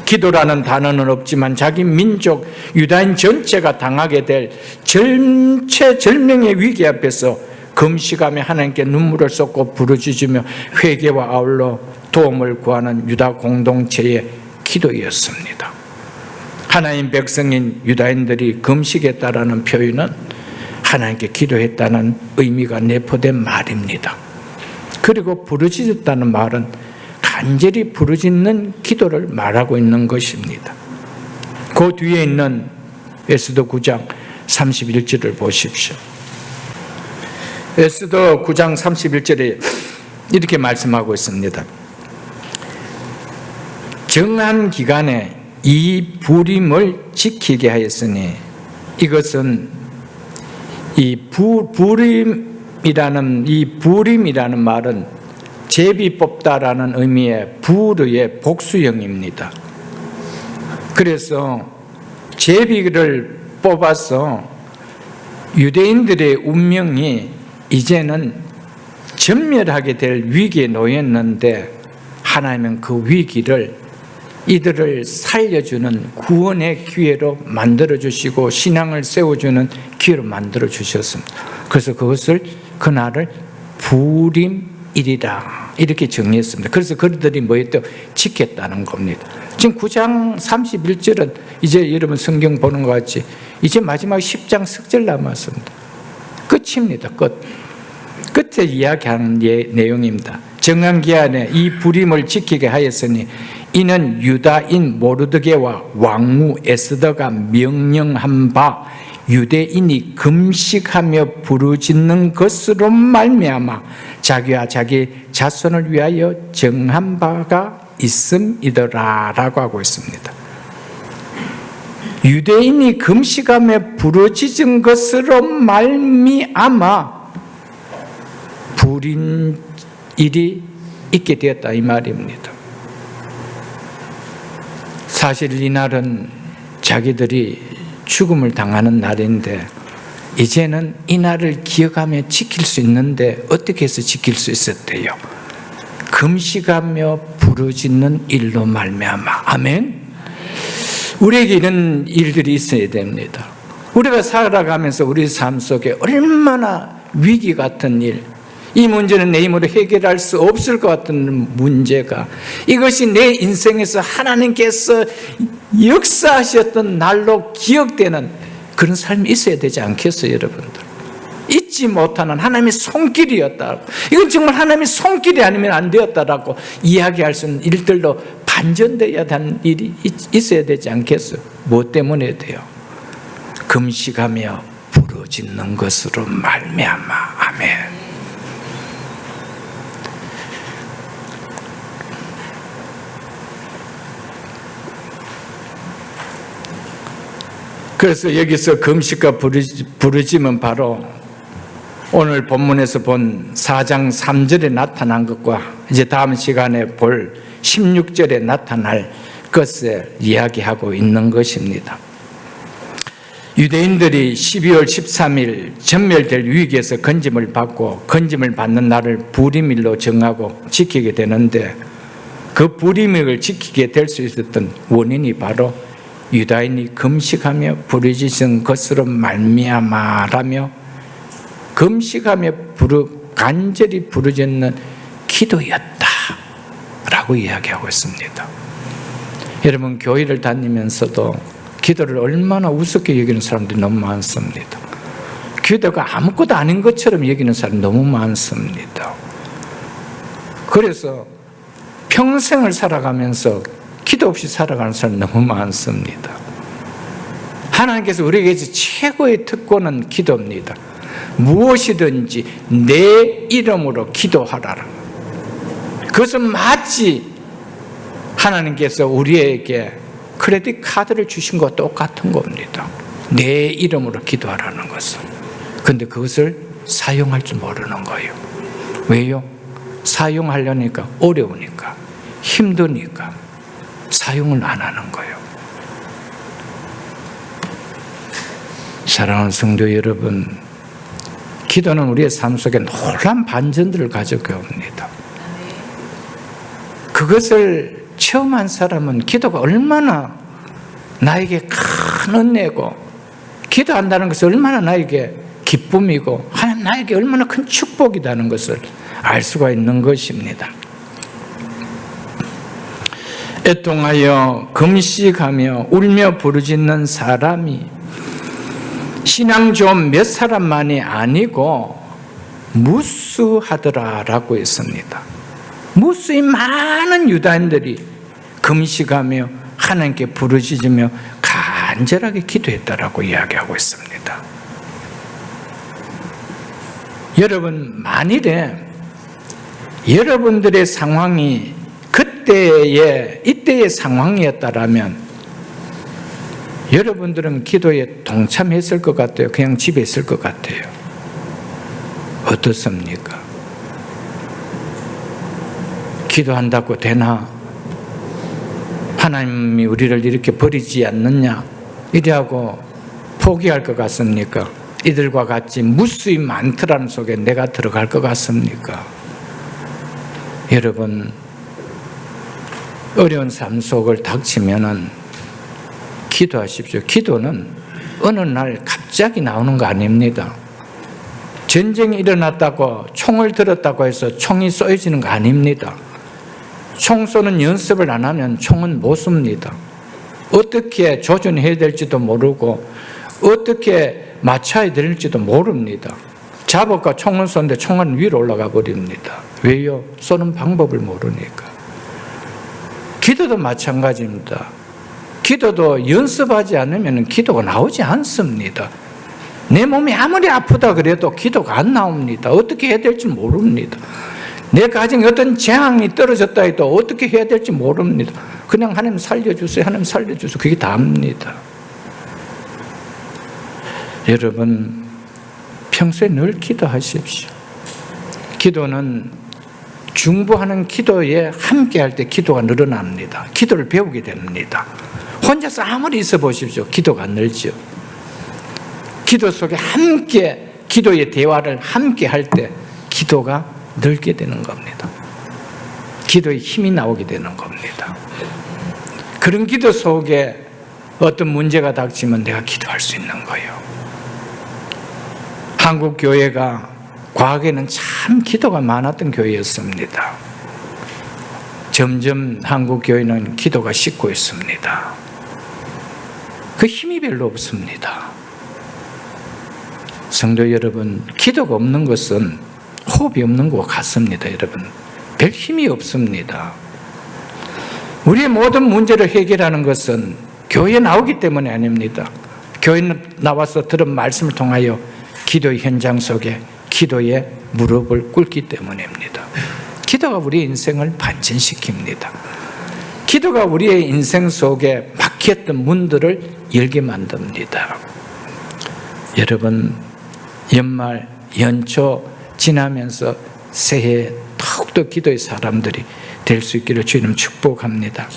S1: 기도라는 단어는 없지만 자기 민족 유다인 전체가 당하게 될 절체절명의 위기 앞에서 금식하며 하나님께 눈물을 쏟고 부르짖으며 회개와 아울러 도움을 구하는 유다 공동체의 기도였습니다. 하나님 백성인 유다인들이 금식했다라는 표현은 하나님께 기도했다는 의미가 내포된 말입니다. 그리고 부르짖었다는 말은 간절히 부르짖는 기도를 말하고 있는 것입니다. 그 뒤에 있는 에스더 9장 31절을 보십시오. 에스더 9장 31절에 이렇게 말씀하고 있습니다. 정한 기간에 이 부림을 지키게 하였으니, 이것은 이 부림이라는 말은 제비 뽑다라는 의미의 부르의 복수형입니다. 그래서 제비를 뽑아서 유대인들의 운명이 이제는 전멸하게 될 위기에 놓였는데 하나님은 그 위기를 이들을 살려주는 구원의 기회로 만들어주시고 신앙을 세워주는 기회로 만들어주셨습니다. 그래서 그날을 부림일이라 이렇게 정리했습니다. 그래서 그들이 뭐였대요? 지켰다는 겁니다. 지금 9장 31절은 이제 여러분 성경 보는 것 같이 이제 마지막 10장 석절 남았습니다. 끝입니다. 끝에 이야기하는 내용입니다. 정한 기한에 이 부림을 지키게 하였으니 이는 유다인 모르드게와 왕후 에스더가 명령한 바 유대인이 금식하며 부르짖는 것으로 말미암아 자기와 자기 자손을 위하여 정한 바가 있음이더라 라고 하고 있습니다. 유대인이 금식하며 부르짖은 것으로 말미암아 불임일이 있게 되었다 이 말입니다. 사실 이날은 자기들이 죽음을 당하는 날인데 이제는 이 날을 기억하며 지킬 수 있는데 어떻게 해서 지킬 수 있었대요? 금식하며 부르짖는 일로 말미암아. 아멘. 우리에게 이런 일들이 있어야 됩니다. 우리가 살아가면서 우리 삶 속에 얼마나 위기 같은 일, 이 문제는 내 힘으로 해결할 수 없을 것 같은 문제가 이것이 내 인생에서 하나님께서 역사하셨던 날로 기억되는 그런 삶이 있어야 되지 않겠어요, 여러분들? 잊지 못하는 하나님의 손길이었다. 이건 정말 하나님의 손길이 아니면 안 되었다라고 이야기할 수 있는 일들로 반전되어야 하는 일이 있어야 되지 않겠어요? 뭐 때문에 돼요? 금식하며 부르짖는 것으로 말미암아. 아멘. 그래서 여기서 금식과 부르짖음은 바로 오늘 본문에서 본 4장 3절에 나타난 것과 이제 다음 시간에 볼 16절에 나타날 것을 이야기하고 있는 것입니다. 유대인들이 12월 13일 전멸될 위기에서 건짐을 받고 건짐을 받는 날을 부림일로 정하고 지키게 되는데 그 부림일을 지키게 될 수 있었던 원인이 바로 유다인이 금식하며 부르짖은 것으로 말미암아라며 금식하며 간절히 부르짖는 기도였다라고 이야기하고 있습니다. 여러분 교회를 다니면서도 기도를 얼마나 우습게 여기는 사람들이 너무 많습니다. 기도가 아무것도 아닌 것처럼 여기는 사람이 너무 많습니다. 그래서 평생을 살아가면서 기도 없이 살아가는 사람이 너무 많습니다. 하나님께서 우리에게 최고의 특권은 기도입니다. 무엇이든지 내 이름으로 기도하라. 그것은 마치 하나님께서 우리에게 크레딧 카드를 주신 것과 똑같은 겁니다. 내 이름으로 기도하라는 것은. 그런데 그것을 사용할 줄 모르는 거예요. 왜요? 사용하려니까 어려우니까, 힘드니까 사용을 안 하는 거예요. 사랑하는 성도 여러분, 기도는 우리의 삶 속에 놀라운 반전들을 가져오게 옵니다. 그것을 체험한 사람은 기도가 얼마나 나에게 큰 은혜고, 기도한다는 것이 얼마나 나에게 기쁨이고, 하나님 나에게 얼마나 큰 축복이라는 것을 알 수가 있는 것입니다. 애통하여 금식하며 울며 부르짖는 사람이 신앙 좀 몇 사람만이 아니고 무수하더라라고 했습니다. 무수히 많은 유다인들이 금식하며 하나님께 부르짖으며 간절하게 기도했다라고 이야기하고 있습니다. 여러분, 만일에 여러분들의 상황이 이때의 상황이었다라면 여러분들은 기도에 동참했을 것 같아요? 그냥 집에 있을 것 같아요? 어떻습니까? 기도한다고 되나? 하나님이 우리를 이렇게 버리지 않느냐? 이래하고 포기할 것 같습니까? 이들과 같이 무수히 많더라는 속에 내가 들어갈 것 같습니까? 여러분, 어려운 삶 속을 닥치면은 기도하십시오. 기도는 어느 날 갑자기 나오는 거 아닙니다. 전쟁이 일어났다고 총을 들었다고 해서 총이 쏘여지는 거 아닙니다. 총 쏘는 연습을 안 하면 총은 못 쏩니다. 어떻게 조준해야 될지도 모르고 어떻게 맞춰야 될지도 모릅니다. 잡아가 총을 쏘는데 총은 위로 올라가 버립니다. 왜요? 쏘는 방법을 모르니까. 기도도 마찬가지입니다. 기도도 연습하지 않으면 기도가 나오지 않습니다. 내 몸이 아무리 아프다 그래도 기도가 안 나옵니다. 어떻게 해야 될지 모릅니다. 내 가정에 어떤 재앙이 떨어졌다 해도 어떻게 해야 될지 모릅니다. 그냥 하나님 살려주세요, 하나님 살려주세요. 그게 다입니다. 여러분, 평소에 늘 기도하십시오. 기도는 중보하는 기도에 함께할 때 기도가 늘어납니다. 기도를 배우게 됩니다. 혼자서 아무리 있어 보십시오. 기도가 안 늘죠. 기도 속에 함께 기도의 대화를 함께 할 때 기도가 늘게 되는 겁니다. 기도의 힘이 나오게 되는 겁니다. 그런 기도 속에 어떤 문제가 닥치면 내가 기도할 수 있는 거예요. 한국 교회가 과거에는 참 기도가 많았던 교회였습니다. 점점 한국 교회는 기도가 식고 있습니다. 그 힘이 별로 없습니다. 성도 여러분, 기도가 없는 것은 호흡이 없는 것과 같습니다. 여러분, 별 힘이 없습니다. 우리의 모든 문제를 해결하는 것은 교회에 나오기 때문이 아닙니다. 교회에 나와서 들은 말씀을 통하여 기도의 현장 속에 기도에 무릎을 꿇기 때문입니다. 기도가 우리의 인생을 반전시킵니다. 기도가 우리의 인생 속에 막혔던 문들을 열게 만듭니다. 여러분, 연말, 연초 지나면서 새해 더욱더 기도의 사람들이 될 수 있기를 주님 축복합니다.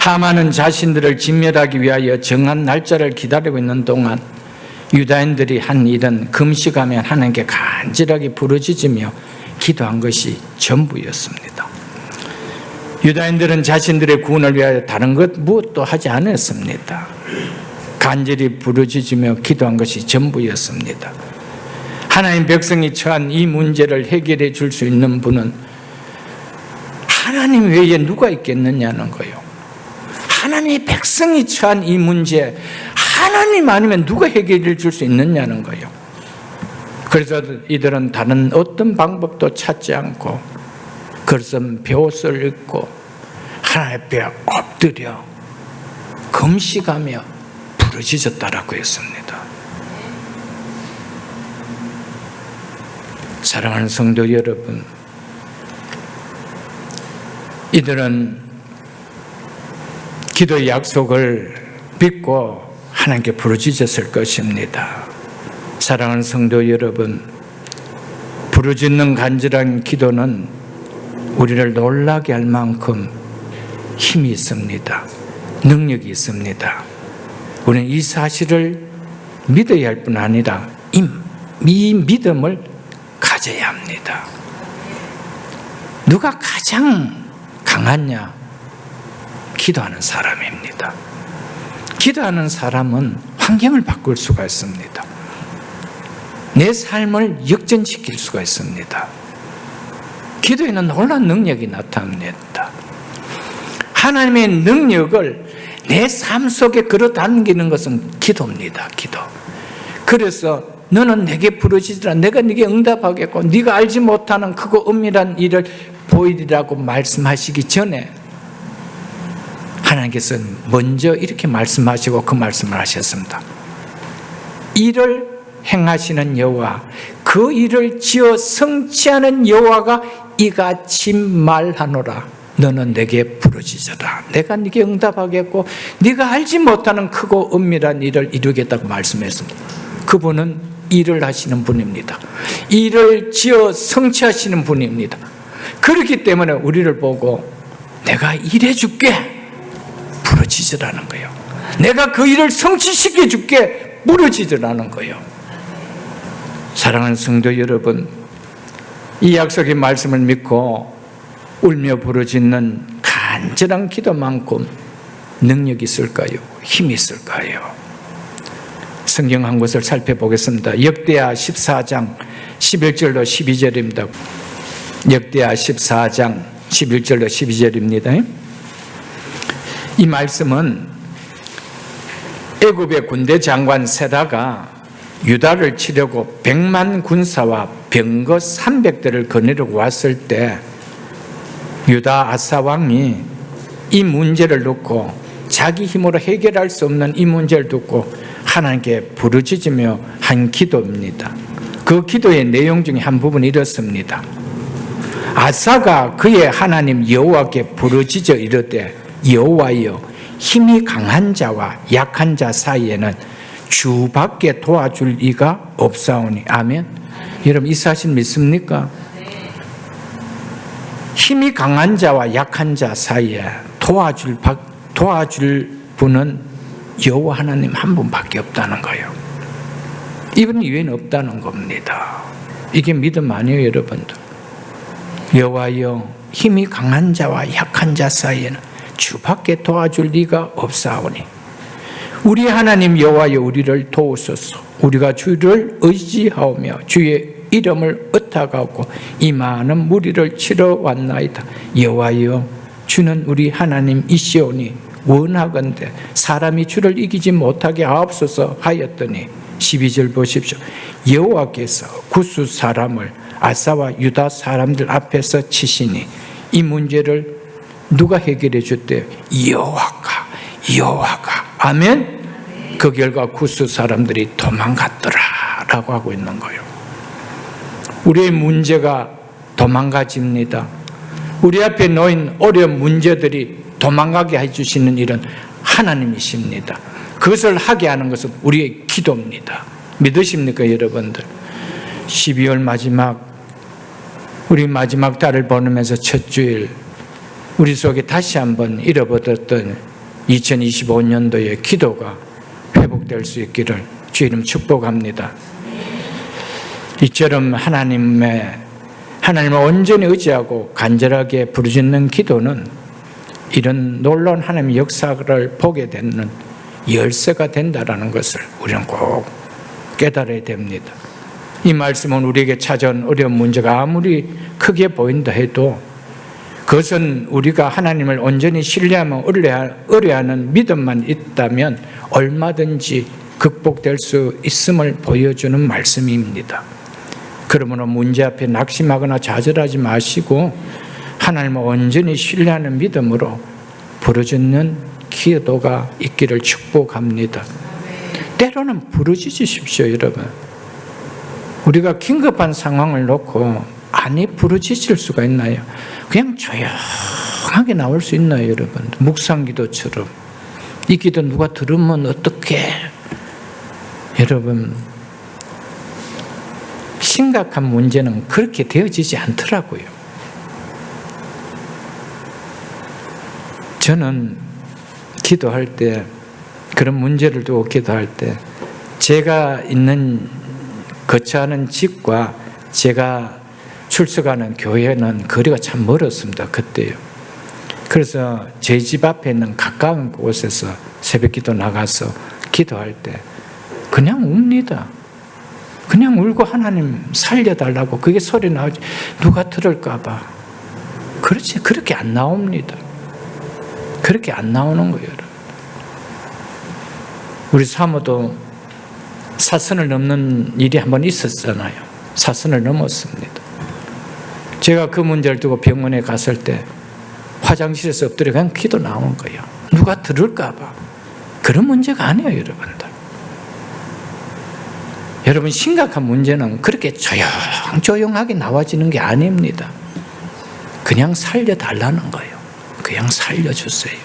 S1: 하만은 자신들을 진멸하기 위하여 정한 날짜를 기다리고 있는 동안 유다인들이 한 일은 금식하며 하나님께 간절하게 부르짖으며 기도한 것이 전부였습니다. 유다인들은 자신들의 구원을 위하여 다른 것 무엇도 하지 않았습니다. 간절히 부르짖으며 기도한 것이 전부였습니다. 하나님 백성이 처한 이 문제를 해결해 줄 수 있는 분은 하나님 외에 누가 있겠느냐는 거예요. 하나님의 백성이 처한 이 문제, 하나님 아니면 누가 해결해 줄 수 있느냐는 거예요. 그래서 이들은 다른 어떤 방법도 찾지 않고 그래서 베옷을 입고 하나님 앞에 엎드려 금식하며 부르짖었다라고 했습니다. 사랑하는 성도 여러분, 이들은 기도의 약속을 믿고 하나님께 부르짖었을 것입니다. 사랑하는 성도 여러분, 부르짖는 간절한 기도는 우리를 놀라게 할 만큼 힘이 있습니다. 능력이 있습니다. 우리는 이 사실을 믿어야 할 뿐 아니라 이 믿음을 가져야 합니다. 누가 가장 강하냐? 기도하는 사람입니다. 기도하는 사람은 환경을 바꿀 수가 있습니다. 내 삶을 역전시킬 수가 있습니다. 기도에는 놀라운 능력이 나타납니다. 하나님의 능력을 내 삶 속에 끌어당기는 것은 기도입니다. 기도. 그래서 너는 내게 부르짖으라. 내가 네게 응답하겠고 네가 알지 못하는 크고 은밀한 일을 보이리라고 말씀하시기 전에 하나님께서 먼저 이렇게 말씀하시고 그 말씀을 하셨습니다. 이를 행하시는 여호와, 그 일을 지어 성취하는 여호와가 이같이 말하노라. 너는 내게 부르짖으라. 내가 네게 응답하겠고 네가 알지 못하는 크고 은밀한 일을 이루겠다고 말씀했습니다. 그분은 일을 하시는 분입니다. 일을 지어 성취하시는 분입니다. 그렇기 때문에 우리를 보고 내가 일해줄게 부르짖으라는 거예요. 내가 그 일을 성취시켜줄게 부르짖으라는 거예요. 사랑하는 성도 여러분, 이 약속의 말씀을 믿고 울며 부르짖는 간절한 기도만큼 능력이 있을까요? 힘이 있을까요? 성경 한 곳을 살펴보겠습니다. 역대하 14장 11절로 12절입니다. 역대하 14장 11절로 12절입니다. 이 말씀은 애굽의 군대 장관 세라가 유다를 치려고 100만 군사와 병거 300대를 거느리고 왔을 때 유다 아사 왕이 이 문제를 놓고 자기 힘으로 해결할 수 없는 이 문제를 두고 하나님께 부르짖으며 한 기도입니다. 그 기도의 내용 중에 한 부분이 이렇습니다. 아사가 그의 하나님 여호와께 부르짖어 이르되 여호와여, 힘이 강한 자와 약한 자 사이에는 주밖에 도와줄 이가 없사오니. 아멘. 여러분 이 사실 믿습니까? 힘이 강한 자와 약한 자 사이에 도와줄 분은 여호와 하나님 한 분밖에 없다는 거예요. 이분 이외에는 없다는 겁니다. 이게 믿음 아니에요, 여러분들? 여호와여, 힘이 강한 자와 약한 자 사이에는 주밖에 도와줄 리가 없사오니. 우리 하나님 여호와여, 우리를 도우소서. 우리가 주를 의지하오며 주의 이름을 의탁하고 이 많은 무리를 치러 왔나이다. 여호와여, 주는 우리 하나님이시오니 원하건대 사람이 주를 이기지 못하게 하옵소서 하였더니 12절 보십시오. 여호와께서 구스 사람을 아사와 유다 사람들 앞에서 치시니 이 문제를 누가 해결해 줬대요? 여호와가. 아멘. 그 결과 구스 사람들이 도망갔더라 라고 하고 있는 거예요. 우리의 문제가 도망가집니다. 우리 앞에 놓인 어려운 문제들이 도망가게 해주시는 일은 하나님이십니다. 그것을 하게 하는 것은 우리의 기도입니다. 믿으십니까, 여러분들? 12월 우리 마지막 달을 보내면서 첫 주일 우리 속에 다시 한번 잃어버렸던 2025년도의 기도가 회복될 수 있기를 주의 이름 축복합니다. 이처럼 하나님을 온전히 의지하고 간절하게 부르짖는 기도는 이런 놀라운 하나님의 역사를 보게 되는 열쇠가 된다는 것을 우리는 꼭 깨달아야 됩니다. 이 말씀은 우리에게 찾아온 어려운 문제가 아무리 크게 보인다 해도 그것은 우리가 하나님을 온전히 신뢰하며 의뢰하는 믿음만 있다면 얼마든지 극복될 수 있음을 보여주는 말씀입니다. 그러므로 문제 앞에 낙심하거나 좌절하지 마시고 하나님을 온전히 신뢰하는 믿음으로 부르짖는 기도가 있기를 축복합니다. 때로는 부르짖으십시오, 여러분. 우리가 긴급한 상황을 놓고 아니 부르짖을 수가 있나요? 그냥 조용하게 나올 수 있나요, 여러분? 묵상기도처럼. 이 기도 누가 들으면 어떡해? 여러분, 심각한 문제는 그렇게 되어지지 않더라고요. 저는 기도할 때, 그런 문제를 두고 기도할 때, 제가 있는 거처하는 집과 제가 출석하는 교회는 거리가 참 멀었습니다. 그때요. 그래서 제 집 앞에 있는 가까운 곳에서 새벽기도 나가서 기도할 때 그냥 웁니다. 그냥 울고 하나님 살려달라고. 그게 소리 나오지. 누가 들을까 봐. 그렇지, 그렇게 안 나옵니다. 그렇게 안 나오는 거예요. 우리 사모도 사선을 넘는 일이 한번 있었잖아요. 사선을 넘었습니다. 제가 그 문제를 두고 병원에 갔을 때 화장실에서 엎드려 그냥 기도 나오는 거예요. 누가 들을까 봐. 그런 문제가 아니에요, 여러분들. 여러분, 심각한 문제는 그렇게 조용조용하게 나와지는 게 아닙니다. 그냥 살려달라는 거예요. 그냥 살려주세요.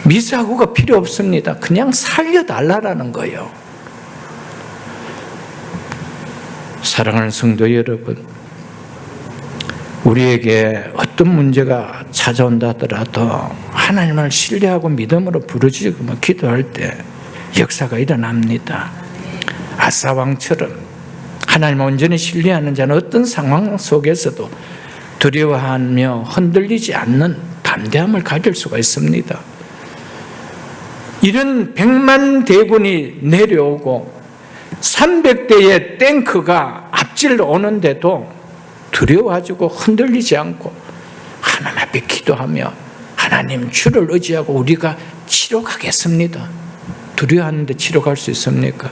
S1: 미사고가 필요 없습니다. 그냥 살려달라는 거예요. 사랑하는 성도 여러분, 우리에게 어떤 문제가 찾아온다 하더라도 하나님을 신뢰하고 믿음으로 부르짖고 기도할 때 역사가 일어납니다. 아사왕처럼 하나님을 온전히 신뢰하는 자는 어떤 상황 속에서도 두려워하며 흔들리지 않는 담대함을 가질 수가 있습니다. 이런 100만 대군이 내려오고 300대의 탱크가 앞질러 오는데도 두려워하고 흔들리지 않고 하나님 앞에 기도하며 하나님 주를 의지하고 우리가 치러 가겠습니다. 두려워하는데 치러 갈 수 있습니까?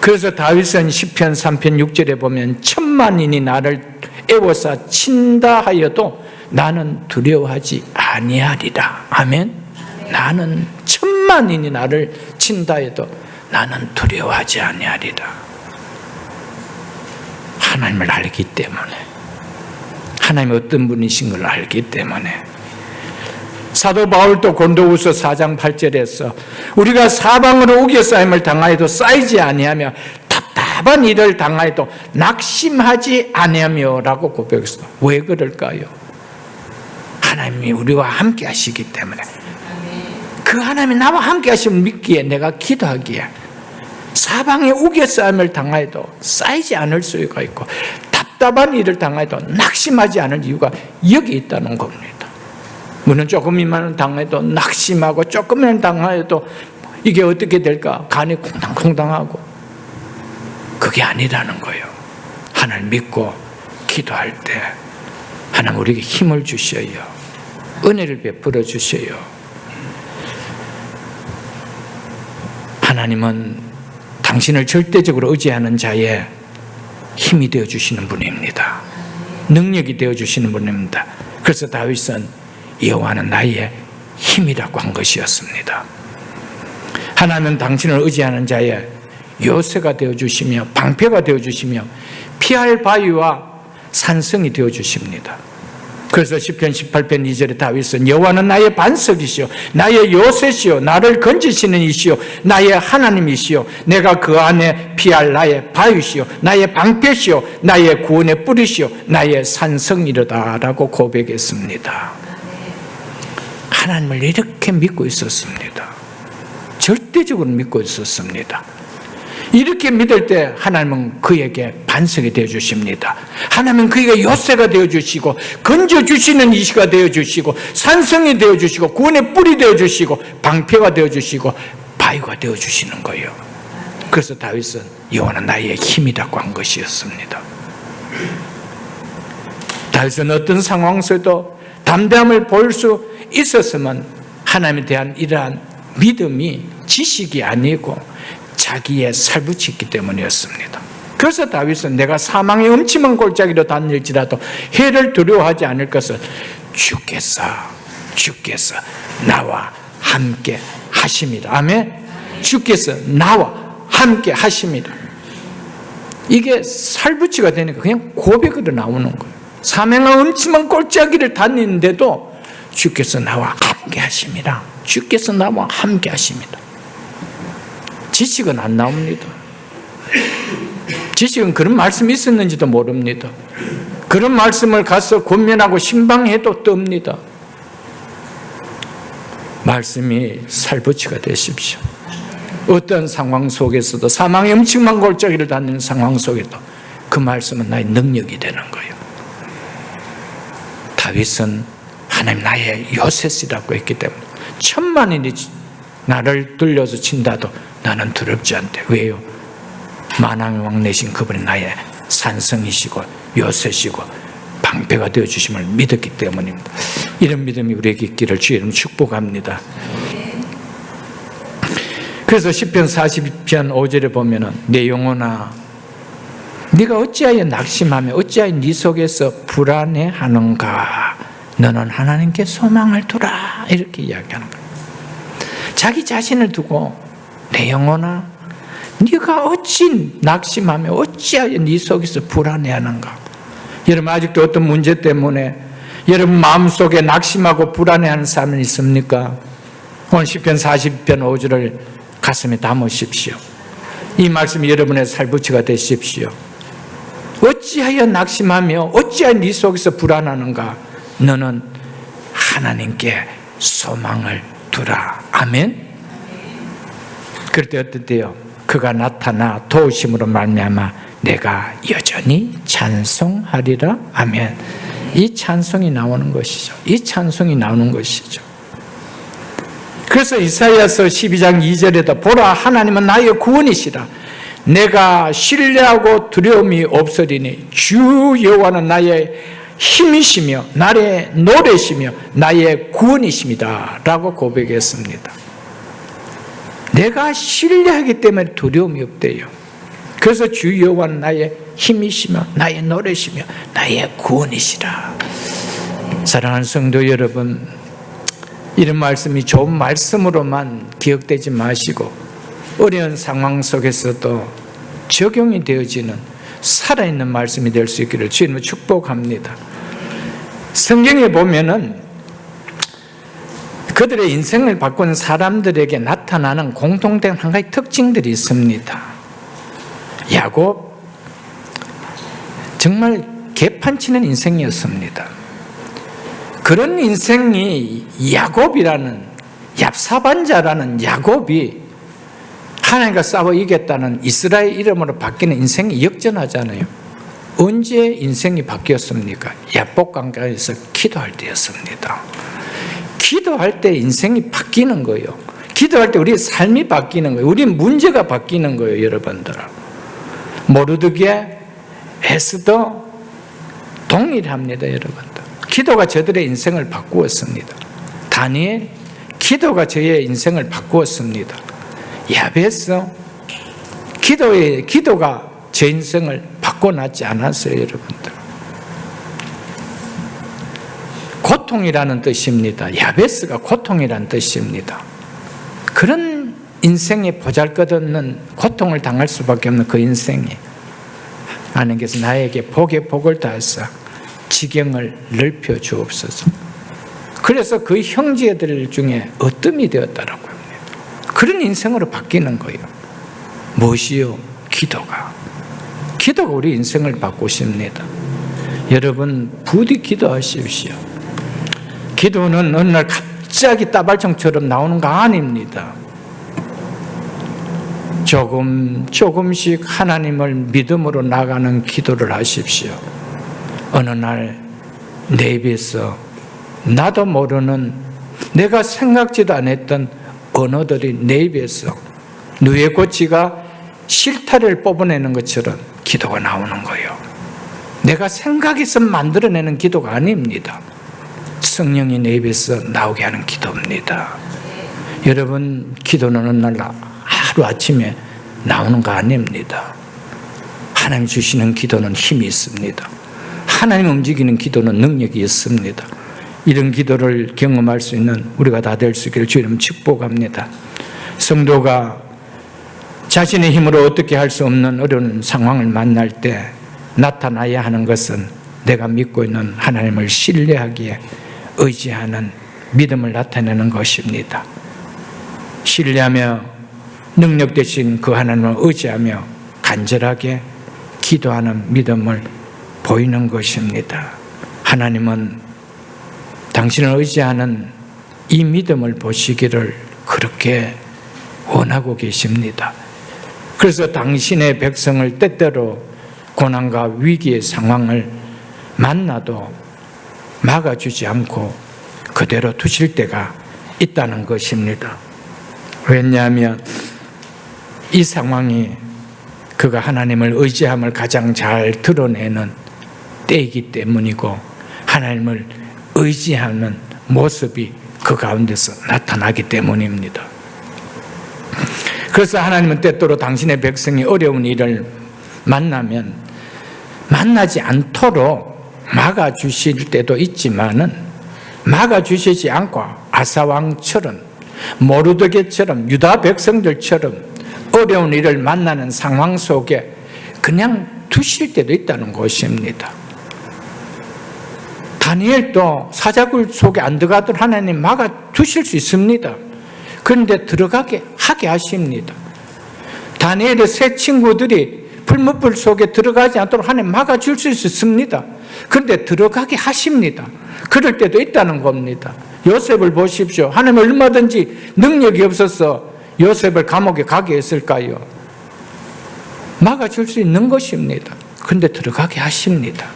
S1: 그래서 다윗은 시편 3편 6절에 보면 1000만인이 나를 애워싸 친다 하여도 나는 두려워하지 아니하리라. 아멘. 나는 1000만인이 나를 친다 해도 나는 두려워하지 아니하리라. 하나님을 알기 때문에, 하나님이 어떤 분이신 걸 알기 때문에. 사도 바울도 고린도후서 4장 8절에서 우리가 사방으로 우겨싸임을 당하여도 쌓이지 아니하며 답답한 일을 당하여도 낙심하지 아니하며라고 고백했어. 왜 그럴까요? 하나님이 우리와 함께 하시기 때문에. 그 하나님이 나와 함께 하시면 믿기에, 내가 기도하기에 사방에 우겨싸임을 당하여도 쌓이지 않을 수가 있고 답답한 일을 당하여도 낙심하지 않을 이유가 여기 있다는 겁니다. 물론 조금이만 당해도 낙심하고 조금만 당해도 이게 어떻게 될까? 간이 콩당콩당하고, 그게 아니라는 거예요. 하나님 믿고 기도할 때 하나님 우리에게 힘을 주셔요. 은혜를 베풀어 주셔요. 하나님은 당신을 절대적으로 의지하는 자의 힘이 되어주시는 분입니다. 능력이 되어주시는 분입니다. 그래서 다윗은 여호와는 나의 힘이라고 한 것이었습니다. 하나님은 당신을 의지하는 자의 요새가 되어주시며 방패가 되어주시며 피할 바위와 산성이 되어주십니다. 그래서 시편 18편 2절에 다윗은 여호와는 나의 반석이시요 나의 요새시요 나를 건지시는 이시요 나의 하나님이시요 내가 그 안에 피할 나의 바위시요 나의 방패시요 나의 구원의 뿌리시요 나의 산성이로다라고 고백했습니다. 하나님을 이렇게 믿고 있었습니다. 절대적으로 믿고 있었습니다. 이렇게 믿을 때 하나님은 그에게 반석이 되어주십니다. 하나님은 그에게 요새가 되어주시고 건져주시는 이시가 되어주시고 산성이 되어주시고 구원의 뿔이 되어주시고 방패가 되어주시고 바위가 되어주시는 거예요. 그래서 다윗은 여호와는 나의 힘이라고 한 것이었습니다. 다윗은 어떤 상황 속에도 담대함을 볼 수 있었으면 하나님에 대한 이러한 믿음이 지식이 아니고 자기의 살붙였기 때문이었습니다. 그래서 다윗은 내가 사망의 음침한 골짜기로 다닐지라도 해를 두려워하지 않을 것을 주께서 나와 함께 하심이라. 아멘. 주께서 나와 함께 하심이라. 이게 살붙이가 되니까 그냥 고백으로 나오는 거예요. 사망의 음침한 골짜기를 다니는데도 주께서 나와 함께 하심이라. 주께서 나와 함께 하심이라. 지식은 안 나옵니다. 지식은 그런 말씀이 있었는지도 모릅니다. 그런 말씀을 가서 권면하고 신방해도 뜹니다. 말씀이 살붙이가 되십시오. 어떤 상황 속에서도 사망의 음침한 골짜기를 다니는 상황 속에도 그 말씀은 나의 능력이 되는 거예요. 다윗은 하나님 나의 요새시라고 했기 때문에 천만인이 나를 들려서 친다도 나는 두렵지 않대. 왜요? 만왕의 왕 내신 그분이 나의 산성이시고 요새시고 방패가 되어주심을 믿었기 때문입니다. 이런 믿음이 우리에게 있기를 주의 이름 축복합니다. 그래서 시편 42편 5절에 보면은 내 영혼아 네가 어찌하여 낙심하며 어찌하여 네 속에서 불안해하는가. 너는 하나님께 소망을 두라. 이렇게 이야기하는 거예요. 자기 자신을 두고 내 영혼아 네가 어찌 낙심하며 어찌하여 네 속에서 불안해하는가. 여러분 아직도 어떤 문제 때문에 여러분 마음속에 낙심하고 불안해하는 사람은 있습니까? 오늘 시편 40편 5절을 가슴에 담으십시오. 이 말씀이 여러분의 살붙이가 되십시오. 어찌하여 낙심하며 어찌하여 네 속에서 불안하는가. 너는 하나님께 소망을 두라. 아멘. 그럴 때 어떨때요? 그가 나타나 도우심으로 말미암아 내가 여전히 찬송하리라. 아멘. 이 찬송이 나오는 것이죠. 이 찬송이 나오는 것이죠. 그래서 이사야서 12장 2절에도 보라 하나님은 나의 구원이시라. 내가 신뢰하고 두려움이 없으리니 주 여호와는 나의 힘이시며 나의 노래시며 나의 구원이십니다 라고 고백했습니다. 내가 신뢰하기 때문에 두려움이 없대요. 그래서 주 여호와는 나의 힘이시며 나의 노래시며 나의 구원이시라. 사랑하는 성도 여러분, 이런 말씀이 좋은 말씀으로만 기억되지 마시고 어려운 상황 속에서도 적용이 되어지는 살아있는 말씀이 될 수 있기를 주님을 축복합니다. 성경에 보면은 그들의 인생을 바꾸는 사람들에게 나타나는 공통된 한 가지 특징들이 있습니다. 야곱, 정말 개판치는 인생이었습니다. 그런 인생이 야곱이라는 얍사반자라는 야곱이 하나님과 싸워 이겼다는 이스라엘 이름으로 바뀌는 인생이 역전하잖아요. 언제 인생이 바뀌었습니까? 야복강가에서 기도할 때였습니다. 기도할 때 인생이 바뀌는 거예요. 기도할 때 우리의 삶이 바뀌는 거예요. 우리 문제가 바뀌는 거예요, 여러분들. 모르드게, 에스더 동일합니다, 여러분들. 기도가 저들의 인생을 바꾸었습니다. 다니엘, 기도가 저의 인생을 바꾸었습니다. 야베스, 기도가 제 인생을 바꿔놨지 않았어요, 여러분들. 고통이라는 뜻입니다. 야베스가 고통이라는 뜻입니다. 그런 인생에 보잘것없는 고통을 당할 수밖에 없는 그 인생이 하나님께서 나에게 복에 복을 더하사 지경을 넓혀 주옵소서. 그래서 그 형제들 중에 어뜸이 되었다라고 합니다. 그런 인생으로 바뀌는 거예요. 무엇이요? 기도가 우리 인생을 바꾸십니다. 여러분 부디 기도하십시오. 기도는 어느 날 갑자기 따발총처럼 나오는 거 아닙니다. 조금씩 하나님을 믿음으로 나가는 기도를 하십시오. 어느 날 내 입에서 나도 모르는 내가 생각지도 않았던 언어들이 내 입에서 누에고치가 실타래를 뽑아내는 것처럼 기도가 나오는 거예요. 내가 생각해서 만들어내는 기도가 아닙니다. 성령이 내 입에서 나오게 하는 기도입니다. 여러분 기도는 어느 날 하루아침에 나오는 거 아닙니다. 하나님 주시는 기도는 힘이 있습니다. 하나님 움직이는 기도는 능력이 있습니다. 이런 기도를 경험할 수 있는 우리가 다 될 수 있기를 주의 이름 축복합니다. 성도가 자신의 힘으로 어떻게 할 수 없는 어려운 상황을 만날 때 나타나야 하는 것은 내가 믿고 있는 하나님을 신뢰하기에 의지하는 믿음을 나타내는 것입니다. 신뢰하며 능력 되신 그 하나님을 의지하며 간절하게 기도하는 믿음을 보이는 것입니다. 하나님은 당신을 의지하는 이 믿음을 보시기를 그렇게 원하고 계십니다. 그래서 당신의 백성을 때때로 고난과 위기의 상황을 만나도 막아주지 않고 그대로 두실 때가 있다는 것입니다. 왜냐하면 이 상황이 그가 하나님을 의지함을 가장 잘 드러내는 때이기 때문이고 하나님을 의지하는 모습이 그 가운데서 나타나기 때문입니다. 그래서 하나님은 때때로 당신의 백성이 어려운 일을 만나면 만나지 않도록 막아주실 때도 있지만은 막아주시지 않고 아사왕처럼 모르드게처럼 유다 백성들처럼 어려운 일을 만나는 상황 속에 그냥 두실 때도 있다는 것입니다. 다니엘도 사자굴 속에 안 들어가도록 하나님 막아두실 수 있습니다. 그런데 들어가게 하게 하십니다. 다니엘의 세 친구들이 풀무불 속에 들어가지 않도록 하나님 막아줄 수 있습니다. 그런데 들어가게 하십니다. 그럴 때도 있다는 겁니다. 요셉을 보십시오. 하나님 얼마든지 능력이 없어서 요셉을 감옥에 가게 했을까요? 막아줄 수 있는 것입니다. 그런데 들어가게 하십니다.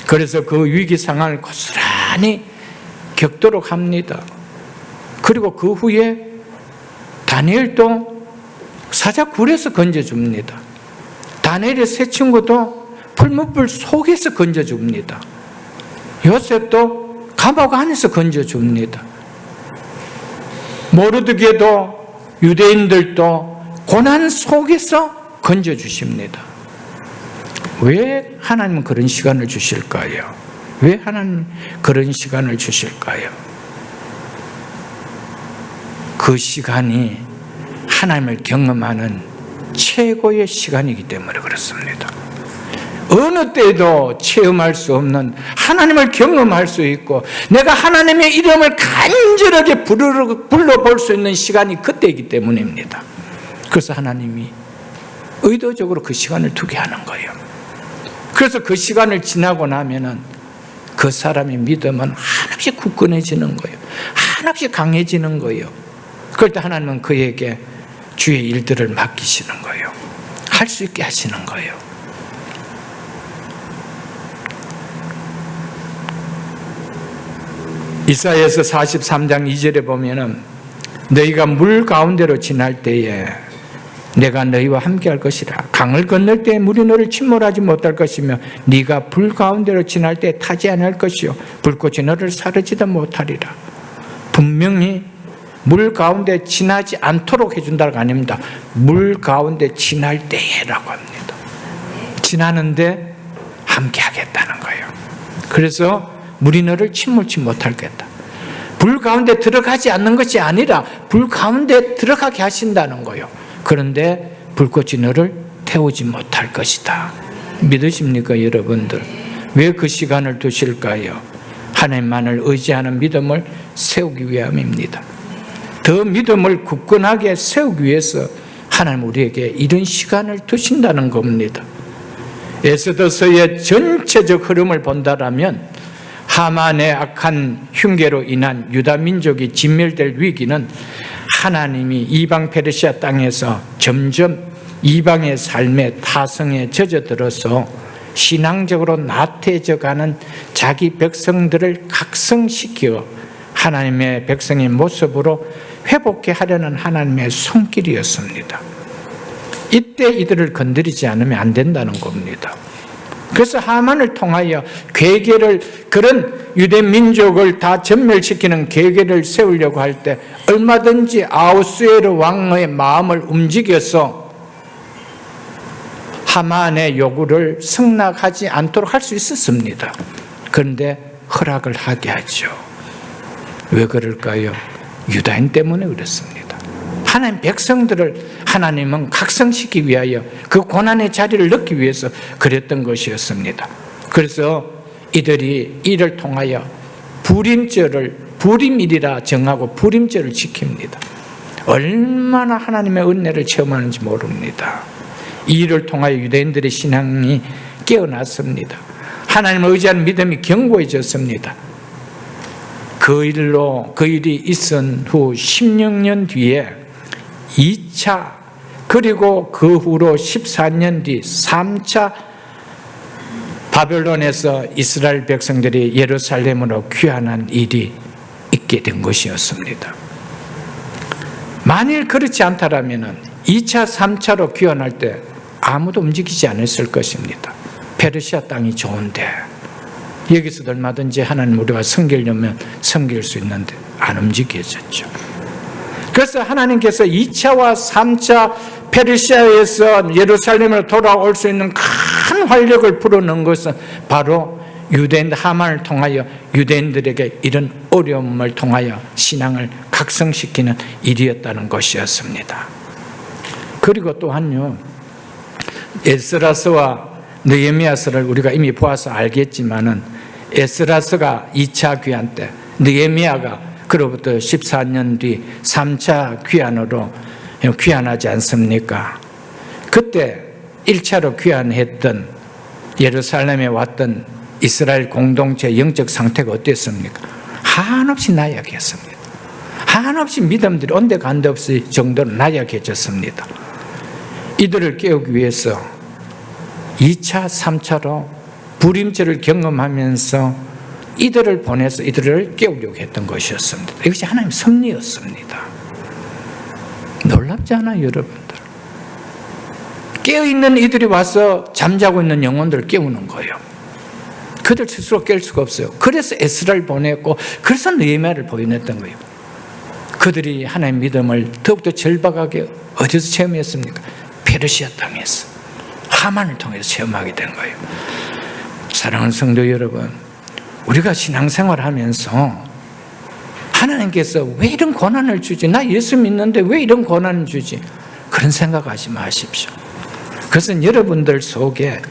S1: 그래서 그 위기 상황을 고스란히 겪도록 합니다. 그리고 그 후에 다니엘도 사자굴에서 건져줍니다. 다니엘의 세 친구도 풀무불 속에서 건져줍니다. 요셉도 감옥 안에서 건져줍니다. 모르드게도 유대인들도 고난 속에서 건져주십니다. 왜 하나님은 그런 시간을 주실까요? 왜 하나님 그런 시간을 주실까요? 그 시간이 하나님을 경험하는 최고의 시간이기 때문에 그렇습니다. 어느 때도 체험할 수 없는 하나님을 경험할 수 있고 내가 하나님의 이름을 간절하게 불러볼 수 있는 시간이 그때이기 때문입니다. 그래서 하나님이 의도적으로 그 시간을 두게 하는 거예요. 그래서 그 시간을 지나고 나면은 그 사람의 믿음은 하나씩 굳건해지는 거예요. 하나씩 강해지는 거예요. 그럴 때 하나님은 그에게 주의 일들을 맡기시는 거예요. 할 수 있게 하시는 거예요. 이사야서 43장 2절에 보면은 너희가 물 가운데로 지날 때에 내가 너희와 함께할 것이라. 강을 건널 때 물이 너를 침몰하지 못할 것이며 네가 불 가운데로 지날 때 타지 않을 것이요 불꽃이 너를 사르지도 못하리라. 분명히 물 가운데 지나지 않도록 해준다가 아닙니다. 물 가운데 지날 때라고 합니다. 지나는데 함께 하겠다는 거예요. 그래서 물이 너를 침몰치 못하겠다. 불 가운데 들어가지 않는 것이 아니라 불 가운데 들어가게 하신다는 거예요. 그런데 불꽃이 너를 태우지 못할 것이다. 믿으십니까, 여러분들? 왜 그 시간을 두실까요? 하나님만을 의지하는 믿음을 세우기 위함입니다. 더 믿음을 굳건하게 세우기 위해서 하나님 우리에게 이런 시간을 두신다는 겁니다. 에스더서의 전체적 흐름을 본다라면 하만의 악한 흉계로 인한 유다 민족이 진멸될 위기는 하나님이 이방 페르시아 땅에서 점점 이방의 삶의 타성에 젖어들어서 신앙적으로 나태해져가는 자기 백성들을 각성시켜 하나님의 백성의 모습으로 회복해 하려는 하나님의 손길이었습니다. 이때 이들을 건드리지 않으면 안 된다는 겁니다. 그래서 하만을 통하여 괴계를, 그런 유대 민족을 다 전멸시키는 괴계를 세우려고 할 때 얼마든지 아하수에르 왕의 마음을 움직여서 하만의 요구를 승낙하지 않도록 할 수 있었습니다. 그런데 허락을 하게 하죠. 왜 그럴까요? 유다인 때문에 그렇습니다. 하나님 백성들을 하나님은 각성시키기 위하여 그 고난의 자리를 넣기 위해서 그랬던 것이었습니다. 그래서 이들이 이를 통하여 불임일이라 정하고 불임절을 지킵니다. 얼마나 하나님의 은혜를 체험하는지 모릅니다. 이 일을 통하여 유대인들의 신앙이 깨어났습니다. 하나님을 의지하는 믿음이 견고해졌습니다. 그 일이 있은 후 16년 뒤에 2차, 그리고 그 후로 14년 뒤 3차 바벨론에서 이스라엘 백성들이 예루살렘으로 귀환한 일이 있게 된 것이었습니다. 만일 그렇지 않다라면 2차, 3차로 귀환할 때 아무도 움직이지 않았을 것입니다. 페르시아 땅이 좋은데 여기서도 얼마든지 하나님 우리가 섬기려면 섬길 수 있는데 안 움직여졌죠. 그래서 하나님께서 2차와 3차 페르시아에서 예루살렘으로 돌아올 수 있는 큰 활력을 불어넣은 것은 바로 유대인 하만을 통하여 유대인들에게 이런 어려움을 통하여 신앙을 각성시키는 일이었다는 것이었습니다. 그리고 또한요, 에스라서와 느헤미야서를 우리가 이미 보아서 알겠지만은 에스라서가 2차 귀환 때, 느헤미야가 그로부터 14년 뒤 3차 귀환으로 귀환하지 않습니까? 그때 1차로 귀환했던 예루살렘에 왔던 이스라엘 공동체의 영적 상태가 어땠습니까? 한없이 나약했습니다. 한없이 믿음들이 온데간데 없이 정도로 나약해졌습니다. 이들을 깨우기 위해서 2차, 3차로 불임절을 경험하면서 이들을 보내서 이들을 깨우려고 했던 것이었습니다. 이것이 하나님의 섭리였습니다. 놀랍지 않아요, 여러분들? 깨어있는 이들이 와서 잠자고 있는 영혼들을 깨우는 거예요. 그들 스스로 깰 수가 없어요. 그래서 에스라를 보냈고, 그래서 느헤미야를 보냈던 거예요. 그들이 하나님의 믿음을 더욱더 절박하게 어디서 체험했습니까? 페르시아 땅에서, 하만을 통해서 체험하게 된 거예요. 사랑하는 성도 여러분, 우리가 신앙생활을 하면서 하나님께서 왜 이런 고난을 주지? 나 예수 믿는데 왜 이런 고난을 주지? 그런 생각하지 마십시오. 그것은 여러분들 속에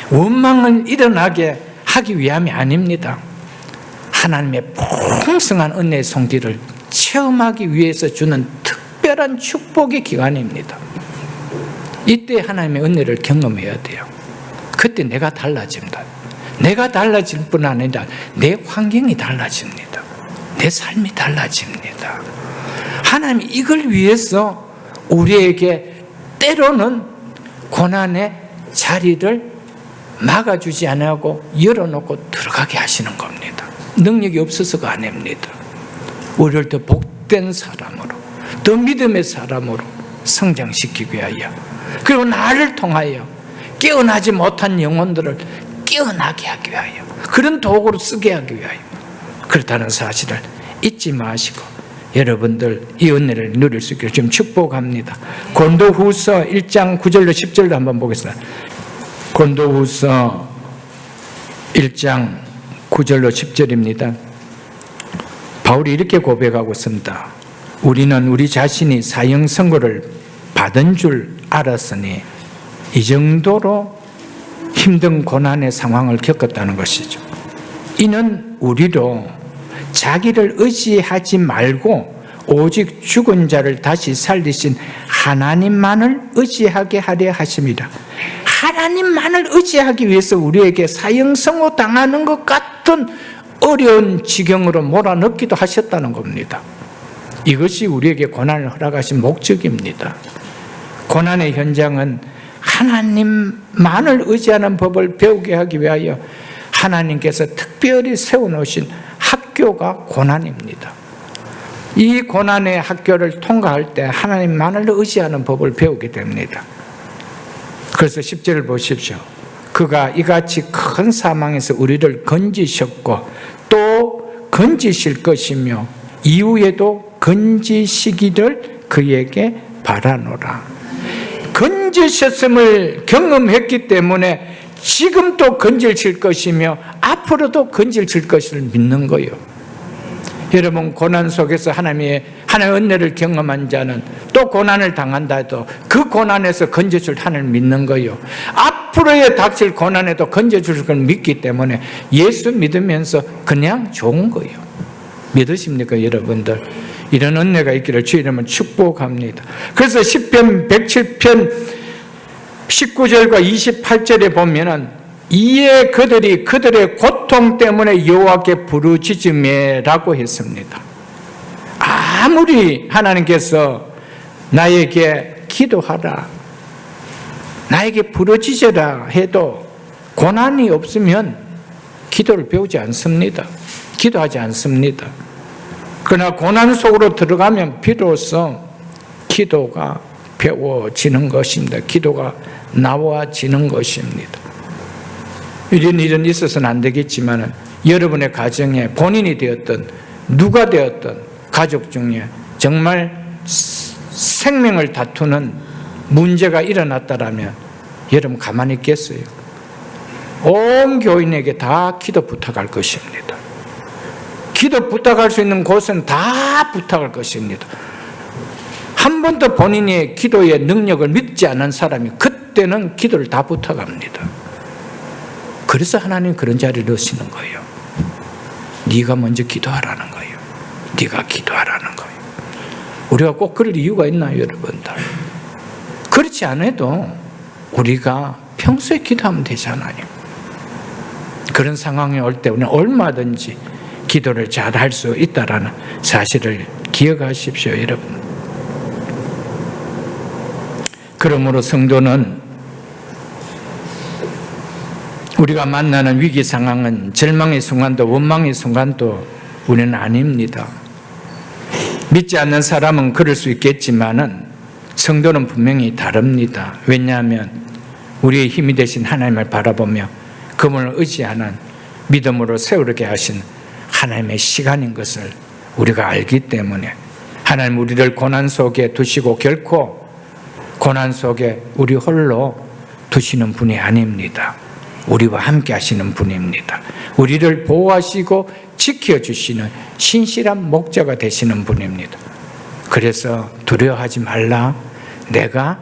S1: 원망을 일어나게 하기 위함이 아닙니다. 하나님의 풍성한 은혜의 손길을 체험하기 위해서 주는 특별한 축복의 기간입니다. 이때 하나님의 은혜를 경험해야 돼요. 그때 내가 달라집니다. 내가 달라질 뿐 아니라 내 환경이 달라집니다. 내 삶이 달라집니다. 하나님이 이걸 위해서 우리에게 때로는 고난의 자리를 막아주지 않고 열어놓고 들어가게 하시는 겁니다. 능력이 없어서가 아닙니다. 우리를 더 복된 사람으로, 더 믿음의 사람으로 성장시키기 위하여, 그리고 나를 통하여 깨어나지 못한 영혼들을 깨어나게 하기 위하여, 그런 도구로 쓰게 하기 위하여 그렇다는 사실을 잊지 마시고 여러분들 이 은혜를 누릴 수 있기를 좀 축복합니다. 고린도후서 1장 9절로 10절도 한번 보겠습니다. 고린도후서 1장 9절로 10절입니다. 바울이 이렇게 고백하고 있습니다. 우리는 우리 자신이 사형 선고를 받은 줄 알았으니 이 정도로 힘든 고난의 상황을 겪었다는 것이죠. 이는 우리로 자기를 의지하지 말고 오직 죽은 자를 다시 살리신 하나님만을 의지하게 하려 하십니다. 하나님만을 의지하기 위해서 우리에게 사형선고 당하는 것 같은 어려운 지경으로 몰아넣기도 하셨다는 겁니다. 이것이 우리에게 고난을 허락하신 목적입니다. 고난의 현장은 하나님만을 의지하는 법을 배우게 하기 위하여 하나님께서 특별히 세워놓으신 학교가 고난입니다. 이 고난의 학교를 통과할 때 하나님만을 의지하는 법을 배우게 됩니다. 그래서 10절을 보십시오. 그가 이같이 큰 사망에서 우리를 건지셨고 또 건지실 것이며 이후에도 건지시기를 그에게 바라노라. 건지셨음을 경험했기 때문에 지금도 건질칠 것이며 앞으로도 건질칠 것을 믿는 거예요. 여러분, 고난 속에서 하나님의 은혜를 경험한 자는 또 고난을 당한다 해도 그 고난에서 건져줄 하나님을 믿는 거예요. 앞으로의 닥칠 고난에도 건져줄 걸 믿기 때문에 예수 믿으면서 그냥 좋은 거예요. 믿으십니까, 여러분들? 이런 은혜가 있기를 주 이름으로 축복합니다. 그래서 시편 107편 19절과 28절에 보면은 이에 그들이 그들의 고통 때문에 여호와께 부르짖으매라고 했습니다. 아무리 하나님께서 나에게 기도하라, 나에게 부르짖으라 해도 고난이 없으면 기도를 배우지 않습니다. 기도하지 않습니다. 그러나 고난 속으로 들어가면 비로소 기도가 배워지는 것입니다. 기도가 나와지는 것입니다. 이런 일은 있어서는 안 되겠지만 여러분의 가정에 본인이 되었던 누가 되었던 가족 중에 정말 생명을 다투는 문제가 일어났다라면 여러분 가만히 있겠어요? 온 교인에게 다 기도 부탁할 것입니다. 기도 부탁할 수 있는 곳은 다 부탁할 것입니다. 한 번도 본인의 기도의 능력을 믿지 않은 사람이 그때는 기도를 다 부탁합니다. 그래서 하나님 그런 자리를 넣으시는 거예요. 네가 먼저 기도하라는 거예요. 네가 기도하라는 거예요. 우리가 꼭 그럴 이유가 있나요, 여러분들? 그렇지 않아도 우리가 평소에 기도하면 되잖아요. 그런 상황이 올 때 우리는 얼마든지 기도를 잘 할 수 있다라는 사실을 기억하십시오, 여러분. 그러므로 성도는 우리가 만나는 위기 상황은 절망의 순간도 원망의 순간도 우리는 아닙니다. 믿지 않는 사람은 그럴 수 있겠지만은 성도는 분명히 다릅니다. 왜냐하면 우리의 힘이 되신 하나님을 바라보며 그분을 의지하는 믿음으로 세우게 하신 하나님의 시간인 것을 우리가 알기 때문에 하나님 우리를 고난 속에 두시고 결코 고난 속에 우리 홀로 두시는 분이 아닙니다. 우리와 함께 하시는 분입니다. 우리를 보호하시고 지켜주시는 신실한 목자가 되시는 분입니다. 그래서 두려워하지 말라. 내가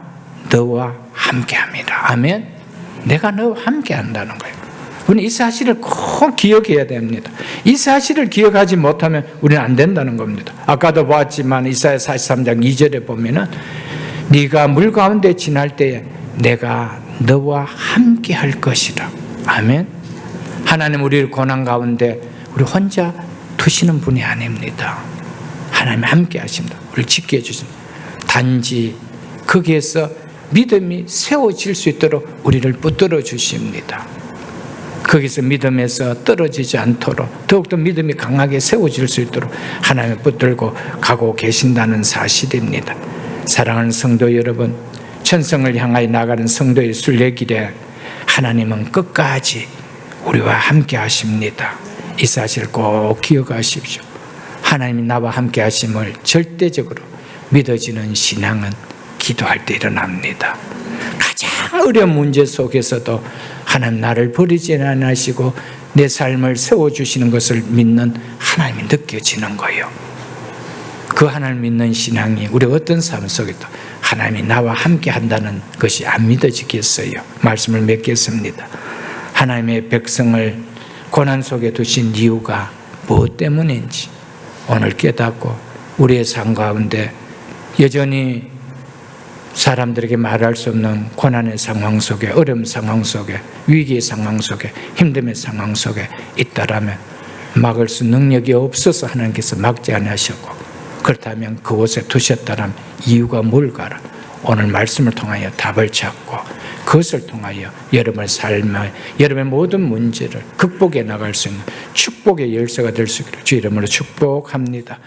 S1: 너와 함께합니다. 아멘. 내가 너와 함께한다는 거예요. 우리는 이 사실을 꼭 기억해야 됩니다. 이 사실을 기억하지 못하면 우리는 안 된다는 겁니다. 아까도 보았지만 이사야 43장 2절에 보면은 네가 물 가운데 지날 때에 내가 너와 함께 할 것이라. 아멘. 하나님 우리를 고난 가운데 우리 혼자 두시는 분이 아닙니다. 하나님 함께 하십니다. 우리를 지켜 주십니다. 단지 거기에서 믿음이 세워질 수 있도록 우리를 붙들어 주십니다. 거기서 믿음에서 떨어지지 않도록 더욱더 믿음이 강하게 세워질 수 있도록 하나님을 붙들고 가고 계신다는 사실입니다. 사랑하는 성도 여러분, 천성을 향하여 나가는 성도의 순례길에 하나님은 끝까지 우리와 함께 하십니다. 이 사실을 꼭 기억하십시오. 하나님이 나와 함께 하심을 절대적으로 믿어지는 신앙은 기도할 때 일어납니다. 가장 어려운 문제 속에서도 하나님 나를 버리지 않으시고 내 삶을 세워주시는 것을 믿는 하나님이 느껴지는 거예요. 그 하나님 믿는 신앙이 우리 어떤 삶 속에도 하나님이 나와 함께 한다는 것이 안 믿어지겠어요. 말씀을 맺겠습니다. 하나님의 백성을 고난 속에 두신 이유가 무엇 때문인지 오늘 깨닫고 우리의 삶 가운데 여전히 사람들에게 말할 수 없는 고난의 상황 속에, 어려움 상황 속에, 위기의 상황 속에, 힘듦의 상황 속에 있다라면 막을 수 능력이 없어서 하나님께서 막지 않으셨고, 그렇다면 그곳에 두셨다면 이유가 뭘까라 오늘 말씀을 통하여 답을 찾고 그것을 통하여 여러분의 삶을, 여러분의 모든 문제를 극복해 나갈 수 있는 축복의 열쇠가 될 수 있기를 주 이름으로 축복합니다.